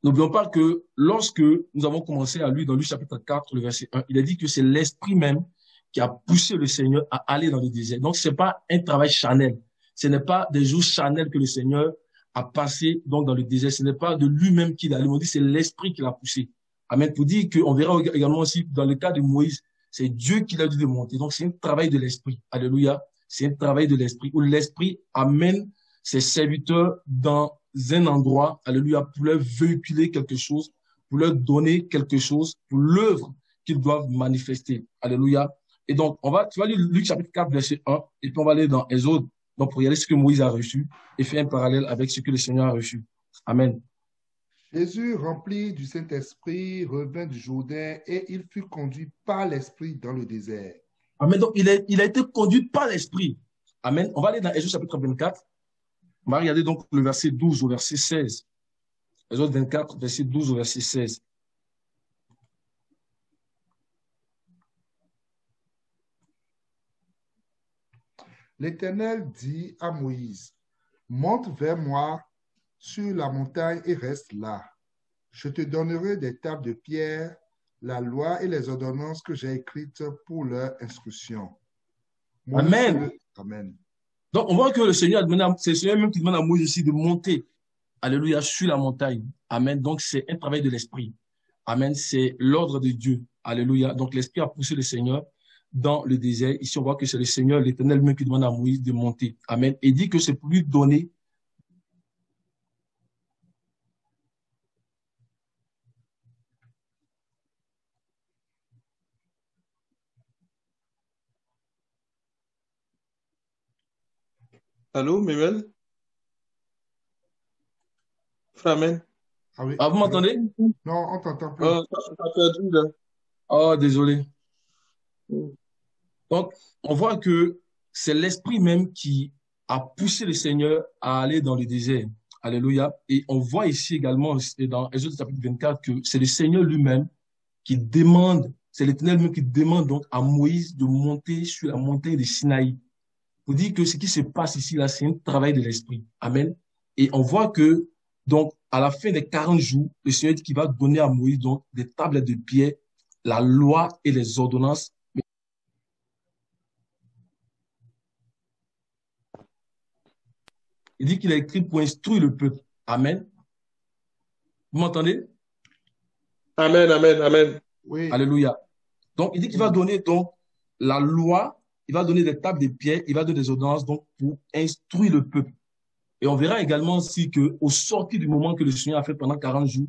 N'oublions pas que lorsque nous avons commencé à lire dans Luc chapitre 4, le verset 1, il a dit que c'est l'Esprit même qui a poussé le Seigneur à aller dans le désert. Donc, ce n'est pas un travail charnel. Ce n'est pas des jours charnels que le Seigneur a passé donc, dans le désert. Ce n'est pas de lui-même qu'il a allé. On dit c'est l'Esprit qui l'a poussé. Amen. Pour dire qu'on verra également aussi dans le cas de Moïse, c'est Dieu qui l'a dit de monter. Donc, c'est un travail de l'Esprit. Alléluia. C'est un travail de l'Esprit où l'Esprit amène ses serviteurs dans un endroit, alléluia, pour leur véhiculer quelque chose, pour leur donner quelque chose, pour l'œuvre qu'ils doivent manifester. Alléluia. Et donc, tu vas lire Luc chapitre 4, verset 1, et puis on va aller dans Exode, donc pour regarder ce que Moïse a reçu et faire un parallèle avec ce que le Seigneur a reçu. Amen. Jésus, rempli du Saint-Esprit, revint du Jourdain et il fut conduit par l'Esprit dans le désert. Amen. Donc, il a été conduit par l'Esprit. Amen. On va aller dans Exode chapitre 24. On va regarder donc le verset 12 au verset 16. Exode 24, verset 12 au verset 16. L'Éternel dit à Moïse, monte vers moi sur la montagne et reste là. Je te donnerai des tables de pierre, la loi et les ordonnances que j'ai écrites pour leur instruction. Moïse Amen. Amen. Donc, on voit que c'est le Seigneur même qui demande à Moïse aussi de monter, alléluia, sur la montagne. Amen. Donc, c'est un travail de l'Esprit. Amen. C'est l'ordre de Dieu. Alléluia. Donc, l'Esprit a poussé le Seigneur dans le désert. Ici, on voit que c'est le Seigneur, l'Éternel même qui demande à Moïse de monter. Amen. Et dit que c'est pour lui donner. Allô, Mimel? Amen. Ah, oui. Ah, vous m'entendez? Non, on t'entend plus. T'as perdu, là. Oh, désolé. Mm. Donc, on voit que c'est l'Esprit même qui a poussé le Seigneur à aller dans le désert. Alléluia. Et on voit ici également dans Exode chapitre 24 que c'est le Seigneur lui-même qui demande, c'est l'Éternel même qui demande donc à Moïse de monter sur la montagne de Sinaï. Pour dire que ce qui se passe ici, là, c'est un travail de l'Esprit. Amen. Et on voit que, donc, à la fin des 40 jours, le Seigneur dit qu'il va donner à Moïse donc des tables de pierre, la loi et les ordonnances. Il dit qu'il a écrit pour instruire le peuple. Amen. Vous m'entendez? Amen, amen, amen. Oui. Alléluia. Donc, il dit qu'il va donner donc la loi, il va donner des tables de pierre, il va donner des ordonnances donc pour instruire le peuple. Et on verra également aussi qu'au sortir du moment que le Seigneur a fait pendant 40 jours,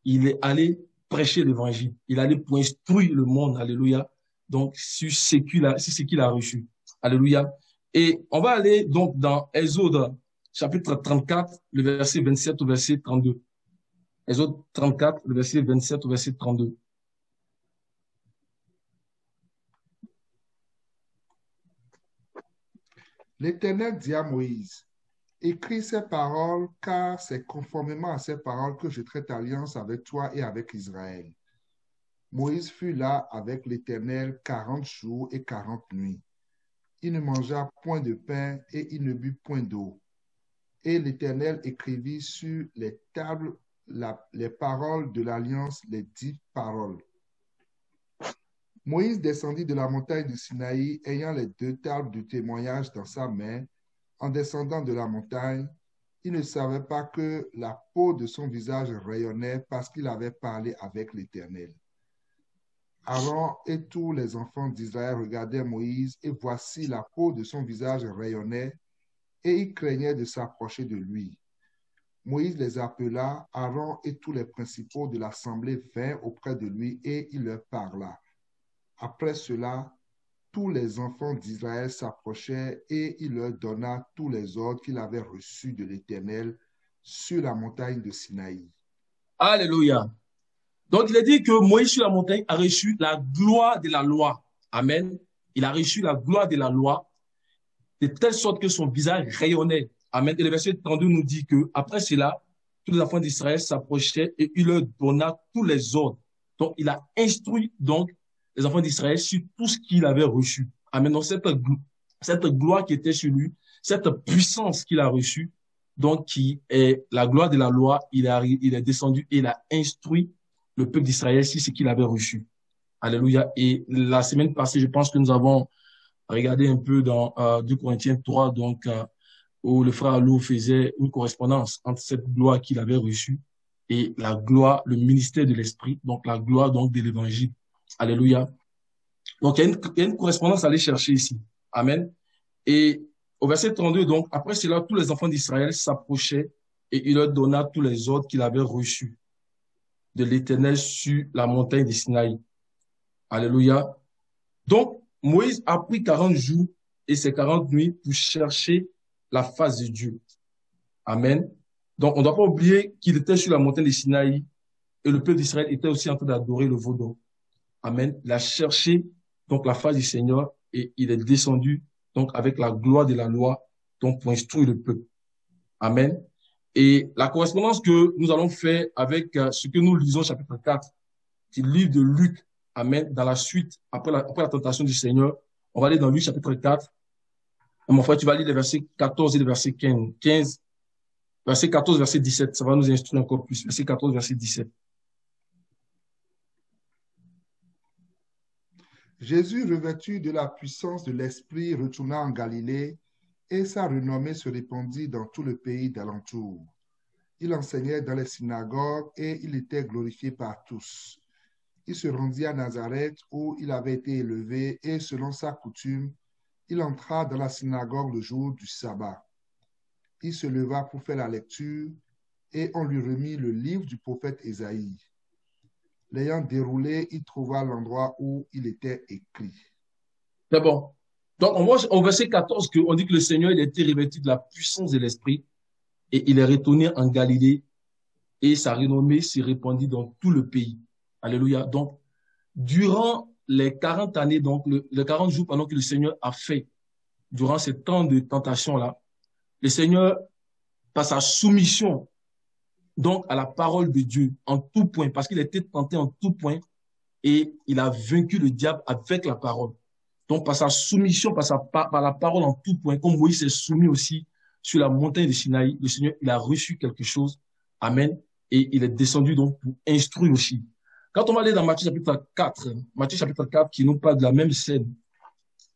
il est allé prêcher l'évangile. Il est allé pour instruire le monde. Alléluia. Donc, sur ce qu'il a reçu. Alléluia. Et on va aller donc dans Exode chapitre 34, le verset 27 au verset 32. Exode 34, le verset 27 au verset 32. L'Éternel dit à Moïse, écris ces paroles, car c'est conformément à ces paroles que je traite alliance avec toi et avec Israël. Moïse fut là avec l'Éternel 40 jours et 40 nuits. Il ne mangea point de pain et il ne but point d'eau. Et l'Éternel écrivit sur les tables les paroles de l'alliance, les 10 paroles. Moïse descendit de la montagne du Sinaï, ayant les 2 tables du témoignage dans sa main. En descendant de la montagne, il ne savait pas que la peau de son visage rayonnait parce qu'il avait parlé avec l'Éternel. Aaron et tous les enfants d'Israël regardaient Moïse, et voici la peau de son visage rayonnait, et ils craignaient de s'approcher de lui. Moïse les appela, Aaron et tous les principaux de l'assemblée vinrent auprès de lui, et il leur parla. Après cela, tous les enfants d'Israël s'approchèrent, et il leur donna tous les ordres qu'il avait reçus de l'Éternel sur la montagne de Sinaï. Alléluia. Donc, il a dit que Moïse sur la montagne a reçu la gloire de la loi. Amen. Il a reçu la gloire de la loi de telle sorte que son visage rayonnait. Amen. Et le verset 32 nous dit que après cela, tous les enfants d'Israël s'approchaient et il leur donna tous les ordres. Donc, il a instruit donc les enfants d'Israël sur tout ce qu'il avait reçu. Amen. Donc, cette gloire qui était sur lui, cette puissance qu'il a reçue, donc qui est la gloire de la loi, il est descendu et il a instruit le peuple d'Israël sur ce qu'il avait reçu. Alléluia. Et la semaine passée, je pense que nous avons regardé un peu dans 2 Corinthiens 3, donc où le frère Alou faisait une correspondance entre cette gloire qu'il avait reçue et la gloire, le ministère de l'Esprit, donc la gloire donc de l'Évangile. Alléluia. Donc il y a une correspondance à aller chercher ici. Amen. Et au verset 32, donc, après cela, tous les enfants d'Israël s'approchaient et il leur donna tous les ordres qu'il avait reçus de l'Éternel sur la montagne de Sinaï. Alléluia. Donc, Moïse a pris 40 jours et ses 40 nuits pour chercher la face de Dieu. Amen. Donc, on ne doit pas oublier qu'il était sur la montagne de Sinaï et le peuple d'Israël était aussi en train d'adorer le veau. Amen. Il a cherché donc la face du Seigneur et il est descendu donc avec la gloire de la loi donc pour instruire le peuple. Amen. Et la correspondance que nous allons faire avec ce que nous lisons chapitre 4, c'est le livre de Luc. Amen. Dans la suite, après la tentation du Seigneur, on va aller dans Luc chapitre 4. Et mon frère, tu vas lire les versets 14 et les versets 15. Verset 14, verset 17. Ça va nous instruire encore plus. Verset 14, verset 17. Jésus, revêtu de la puissance de l'Esprit, retourna en Galilée et sa renommée se répandit dans tout le pays d'alentour. Il enseignait dans les synagogues et il était glorifié par tous. Il se rendit à Nazareth où il avait été élevé et selon sa coutume, il entra dans la synagogue le jour du sabbat. Il se leva pour faire la lecture et on lui remit le livre du prophète Ésaïe. L'ayant déroulé, il trouva l'endroit où il était écrit. C'est bon. Donc, on voit au verset 14 qu'on dit que le Seigneur, il a été revêtu de la puissance de l'Esprit et il est retourné en Galilée et sa renommée s'est répandue dans tout le pays. Alléluia. Donc, durant les 40 années, donc les 40 jours pendant que le Seigneur a fait, durant ces temps de tentation-là, le Seigneur, par sa soumission, donc à la parole de Dieu en tout point, parce qu'il a été tenté en tout point et il a vaincu le diable avec la parole. Donc, par sa soumission, par la parole en tout point, comme Moïse s'est soumis aussi sur la montagne de Sinaï, le Seigneur, il a reçu quelque chose. Amen. Et il est descendu donc pour instruire aussi. Quand on va aller dans Matthieu chapitre 4 qui nous parle de la même scène.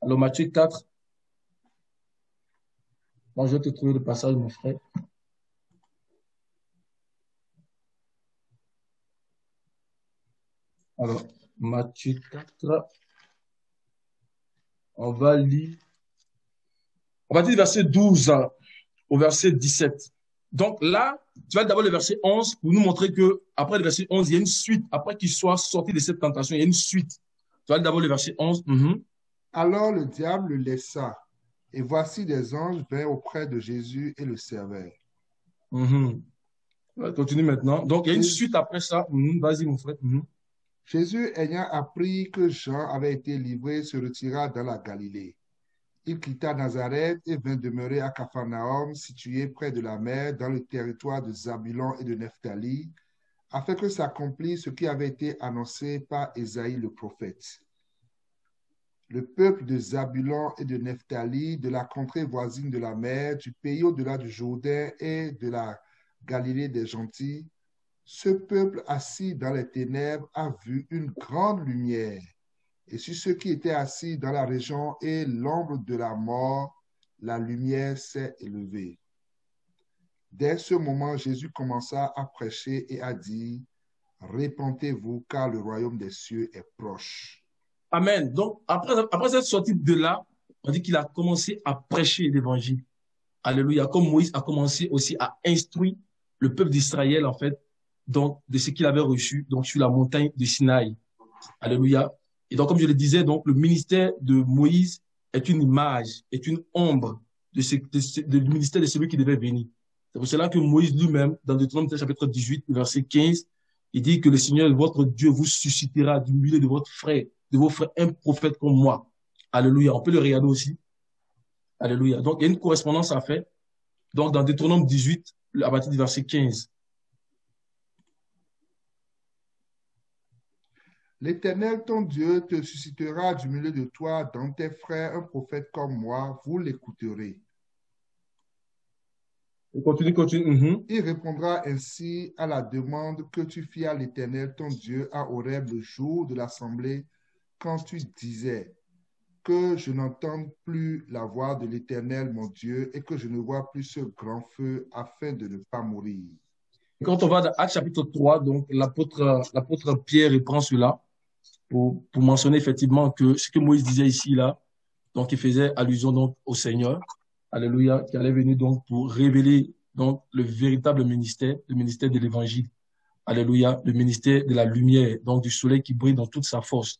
Alors, Matthieu 4, moi, je vais te trouver le passage, mon frère. Alors, Matthieu 4, on va lire du verset 12 au verset 17. Donc là, tu vas d'abord le verset 11 pour nous montrer que après le verset 11, il y a une suite. Après qu'il soit sorti de cette tentation, il y a une suite. Tu vas d'abord le verset 11. Alors le diable le laissa, et voici des anges vinrent auprès de Jésus et le servèrent. Continue maintenant. Donc, il y a une suite après ça. Vas-y, mon frère. Jésus, ayant appris que Jean avait été livré, se retira dans la Galilée. Il quitta Nazareth et vint demeurer à Capharnaüm, situé près de la mer, dans le territoire de Zabulon et de Nephtali, afin que s'accomplisse ce qui avait été annoncé par Ésaïe le prophète. Le peuple de Zabulon et de Nephtali, de la contrée voisine de la mer, du pays au-delà du Jourdain et de la Galilée des gentils, ce peuple assis dans les ténèbres a vu une grande lumière. Et sur ceux qui étaient assis dans la région et l'ombre de la mort, la lumière s'est élevée. Dès ce moment, Jésus commença à prêcher et à dire, « Répentez-vous, car le royaume des cieux est proche. » Amen. Donc, après cette sortie de là, on dit qu'il a commencé à prêcher l'évangile. Alléluia. Comme Moïse a commencé aussi à instruire le peuple d'Israël, en fait, donc, de ce qu'il avait reçu, donc, sur la montagne de Sinaï. Alléluia. Et donc, comme je le disais, donc, le ministère de Moïse est une image, est une ombre du ministère de celui qui devait venir. C'est pour cela que Moïse lui-même, dans Deutéronome chapitre 18, verset 15, il dit que le Seigneur, votre Dieu, vous suscitera du milieu de vos frères, un prophète comme moi. Alléluia. On peut le regarder aussi. Alléluia. Donc, il y a une correspondance à faire. Donc, dans Deutéronome 18, à partir du verset 15. L'Éternel, ton Dieu, te suscitera du milieu de toi, dans tes frères, un prophète comme moi, vous l'écouterez. Continue, continue. Il répondra ainsi à la demande que tu fis à l'Éternel, ton Dieu, à Horeb le jour de l'assemblée, quand tu disais que je n'entende plus la voix de l'Éternel, mon Dieu, et que je ne vois plus ce grand feu afin de ne pas mourir. Quand on va dans Actes chapitre 3, donc l'apôtre Pierre reprend cela pour mentionner effectivement que ce que Moïse disait ici, là, donc il faisait allusion donc au Seigneur, alléluia, qui allait venir donc pour révéler donc le véritable ministère, le ministère de l'évangile, alléluia, le ministère de la lumière, donc du soleil qui brille dans toute sa force,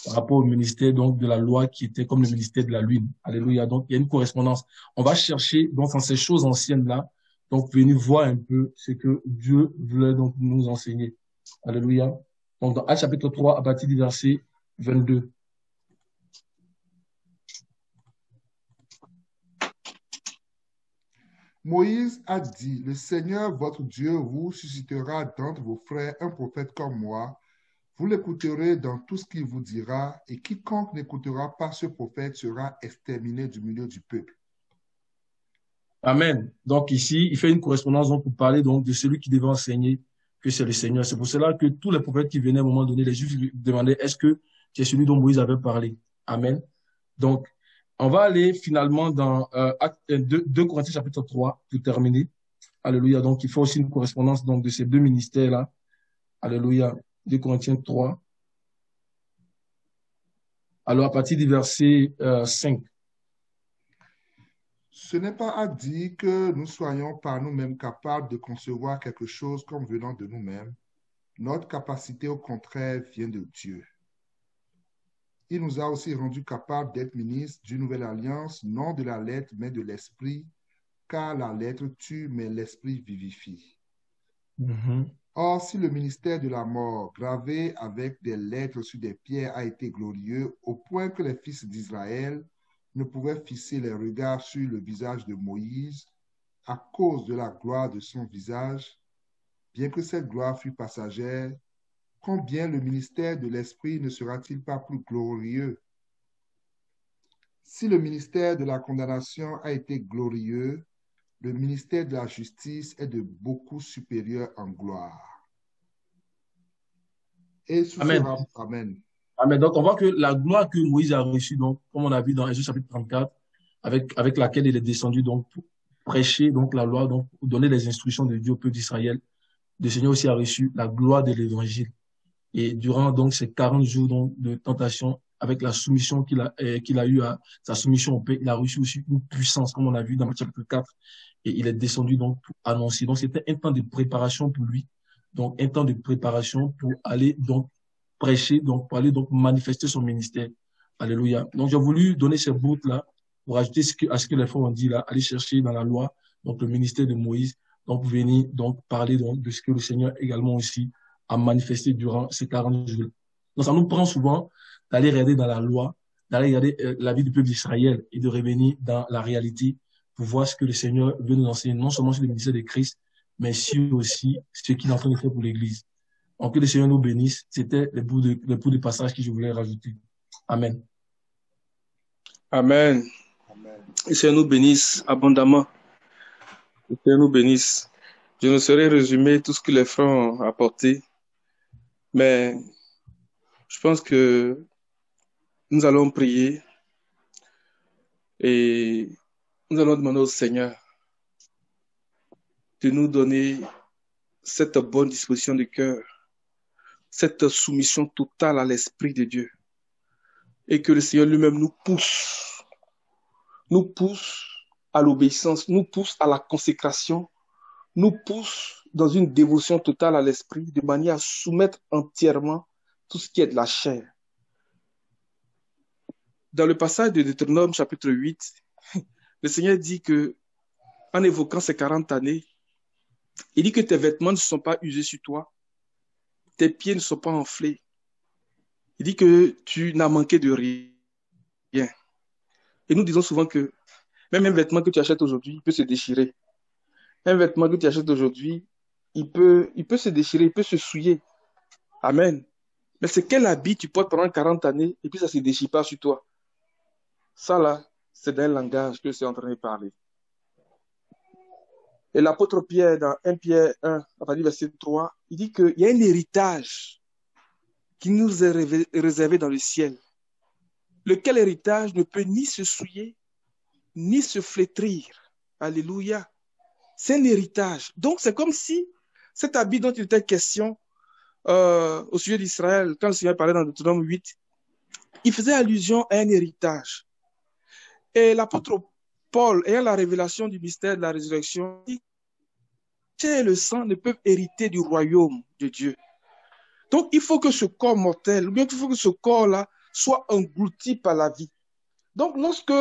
par rapport au ministère donc de la loi qui était comme le ministère de la lune, alléluia. Donc il y a une correspondance. On va chercher donc dans ces choses anciennes là, donc venir voir un peu ce que Dieu voulait donc nous enseigner, alléluia. Donc dans Actes chapitre 3 à partir du verset 22. Moïse a dit, le Seigneur votre Dieu vous suscitera d'entre vos frères un prophète comme moi. Vous l'écouterez dans tout ce qu'il vous dira, et quiconque n'écoutera pas ce prophète sera exterminé du milieu du peuple. Amen. Donc ici, il fait une correspondance donc, pour parler donc de celui qui devait enseigner que c'est le Seigneur. C'est pour cela que tous les prophètes qui venaient à un moment donné, les Juifs lui demandaient, est-ce que c'est celui dont Moïse avait parlé? Amen. Donc, on va aller finalement dans 2 Corinthiens chapitre 3 pour terminer. Alléluia. Donc, il faut aussi une correspondance donc, de ces deux ministères-là. Alléluia. 2 Corinthiens 3. Alors, à partir du verset 5. Ce n'est pas à dire que nous soyons par nous-mêmes capables de concevoir quelque chose comme venant de nous-mêmes. Notre capacité, au contraire, vient de Dieu. Il nous a aussi rendus capables d'être ministres d'une nouvelle alliance, non de la lettre, mais de l'esprit, car la lettre tue, mais l'esprit vivifie. Or, si le ministère de la mort, gravé avec des lettres sur des pierres, a été glorieux, au point que les fils d'Israël ne pouvaient fixer les regards sur le visage de Moïse à cause de la gloire de son visage, bien que cette gloire fût passagère, combien le ministère de l'Esprit ne sera-t-il pas plus glorieux? Si le ministère de la condamnation a été glorieux, le ministère de la justice est de beaucoup supérieur en gloire. Et sous Amen. Amen. Amen. Donc, on voit que la gloire que Moïse a reçue, donc, comme on a vu dans Exode chapitre 34, avec laquelle il est descendu donc, pour prêcher donc, la loi, donc, pour donner les instructions de Dieu au peuple d'Israël, le Seigneur aussi a reçu la gloire de l'évangile. Et durant donc, ces 40 jours donc, de tentation, avec la soumission qu'il a eu à sa soumission au Père, il a reçu aussi une puissance, comme on a vu dans Matthieu chapitre 4. Et il est descendu donc pour annoncer. Donc, c'était un temps de préparation pour lui. Donc, un temps de préparation pour aller donc prêcher, donc pour aller donc manifester son ministère. Alléluia. Donc, j'ai voulu donner ces bouts-là pour ajouter à ce que les frères ont dit là, aller chercher dans la loi, donc le ministère de Moïse, donc pour venir donc parler donc de ce que le Seigneur également aussi a manifesté durant ces 40 jours. Donc, ça nous prend souvent d'aller regarder dans la loi, d'aller regarder la vie du peuple d'Israël et de revenir dans la réalité pour voir ce que le Seigneur veut nous enseigner, non seulement sur le ministère de Christ, mais sur aussi ce qu'il est en train de faire pour l'Église. Donc, que le Seigneur nous bénisse. C'était les bouts de passage que je voulais rajouter. Amen. Amen. Que le Seigneur nous bénisse abondamment. Que le Seigneur nous bénisse. Je ne saurais résumer tout ce que les frères ont apporté, mais je pense que nous allons prier et nous allons demander au Seigneur de nous donner cette bonne disposition de cœur, cette soumission totale à l'Esprit de Dieu, et que le Seigneur lui-même nous pousse à l'obéissance, nous pousse à la consécration, nous pousse dans une dévotion totale à l'Esprit, de manière à soumettre entièrement tout ce qui est de la chair. Dans le passage de Deutéronome chapitre 8, le Seigneur dit que, en évoquant ces 40 années, il dit que tes vêtements ne sont pas usés sur toi, tes pieds ne sont pas enflés. Il dit que tu n'as manqué de rien. Et nous disons souvent que même un vêtement que tu achètes aujourd'hui, il peut se déchirer. Un vêtement que tu achètes aujourd'hui, il peut se déchirer, il peut se souiller. Amen. Mais c'est quel habit tu portes pendant 40 années et puis ça ne se déchire pas sur toi? Ça là, c'est d'un langage que c'est en train de parler. Et l'apôtre Pierre, dans 1 Pierre 1, à partir du verset 3, il dit qu'il y a un héritage qui nous est réservé dans le ciel, lequel héritage ne peut ni se souiller, ni se flétrir. Alléluia. C'est un héritage. Donc, c'est comme si cet habit dont il était question au sujet d'Israël, quand le Seigneur parlait dans Deutéronome 8, il faisait allusion à un héritage. Et l'apôtre Paul, ayant la révélation du mystère de la résurrection, dit que la chair et le sang ne peuvent hériter du royaume de Dieu. Donc, il faut que ce corps mortel, ou bien il faut que ce corps-là soit englouti par la vie. Donc, lorsque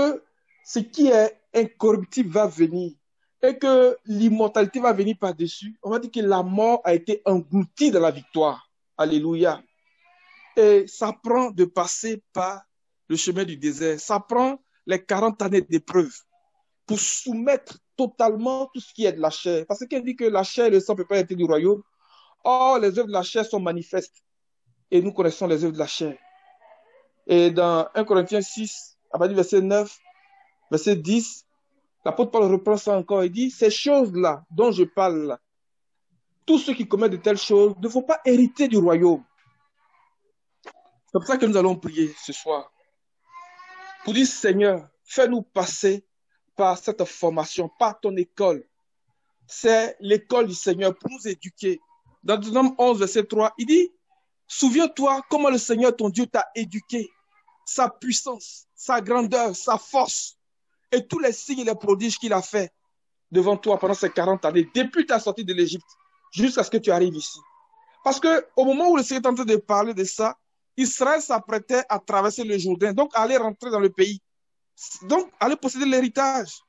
ce qui est incorruptible va venir et que l'immortalité va venir par-dessus, on va dire que la mort a été engloutie dans la victoire. Alléluia. Et ça prend de passer par le chemin du désert. Ça prend les 40 années d'épreuve pour soumettre totalement tout ce qui est de la chair. Parce qu'il dit que la chair et le sang ne peuvent pas être du royaume. Or, les œuvres de la chair sont manifestes. Et nous connaissons les œuvres de la chair. Et dans 1 Corinthiens 6, à partir du verset 9, verset 10, l'apôtre Paul reprend ça encore. Il dit, ces choses-là dont je parle là, tous ceux qui commettent de telles choses ne vont pas hériter du royaume. C'est pour ça que nous allons prier ce soir. Pour dire, Seigneur, fais-nous passer par cette formation, par ton école. C'est l'école du Seigneur pour nous éduquer. Dans Deutéronome 11, verset 3, il dit, souviens-toi comment le Seigneur, ton Dieu, t'a éduqué, sa puissance, sa grandeur, sa force, et tous les signes et les prodiges qu'il a fait devant toi pendant ces 40 années, depuis ta sortie de l'Égypte, jusqu'à ce que tu arrives ici. Parce qu'au moment où le Seigneur est en train de parler de ça, Israël s'apprêtait à traverser le Jourdain, donc à aller rentrer dans le pays, donc aller posséder l'héritage.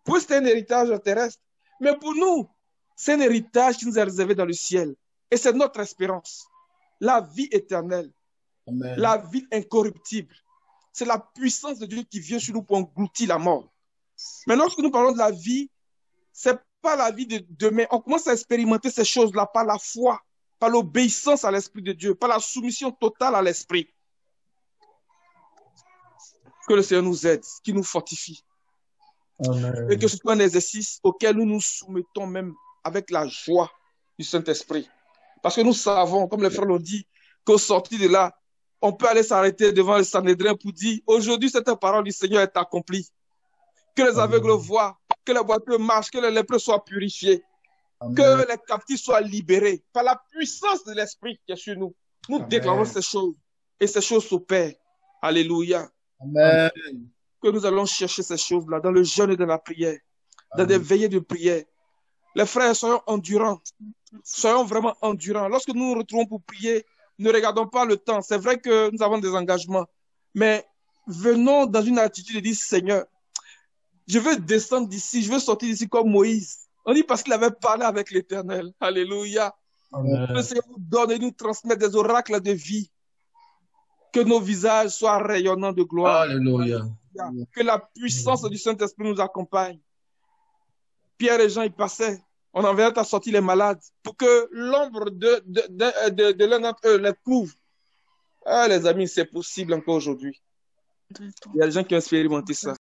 Pour eux, c'était un héritage terrestre. Mais pour nous, c'est un héritage qui nous est réservé dans le ciel. Et c'est notre espérance. La vie éternelle. Amen. La vie incorruptible. C'est la puissance de Dieu qui vient sur nous pour engloutir la mort. Mais lorsque nous parlons de la vie, ce n'est pas la vie de demain. On commence à expérimenter ces choses-là par la foi, par l'obéissance à l'Esprit de Dieu, par la soumission totale à l'Esprit. Que le Seigneur nous aide, qu'il nous fortifie. Amen. Et que ce soit un exercice auquel nous nous soumettons même avec la joie du Saint-Esprit. Parce que nous savons, comme les frères l'ont dit, qu'au sortir de là, on peut aller s'arrêter devant le Sanhédrin pour dire, aujourd'hui, cette parole du Seigneur est accomplie. Que les aveugles voient, que les boiteux marchent, que les lépreux soient purifiés, Amen. Que les captifs soient libérés par la puissance de l'Esprit qui est sur nous. Nous Amen. Déclarons ces choses et ces choses s'opèrent. Alléluia. Amen. Que nous allons chercher ces choses-là dans le jeûne et dans la prière, dans des veillées de prière. Les frères, soyons endurants. Soyons vraiment endurants. Lorsque nous nous retrouvons pour prier, ne regardons pas le temps. C'est vrai que nous avons des engagements, mais venons dans une attitude de dire, Seigneur, je veux descendre d'ici, je veux sortir d'ici comme Moïse. On dit parce qu'il avait parlé avec l'Éternel. Alléluia. Amen. Que le Seigneur nous donne et nous transmette des oracles de vie. Que nos visages soient rayonnants de gloire. Alléluia. Que la puissance du Saint-Esprit nous accompagne. Pierre et Jean y passaient. On enverrait à sortir les malades pour que l'ombre de l'un d'entre eux les couvre. Ah, les amis, c'est possible encore aujourd'hui. Il y a des gens qui ont expérimenté ça.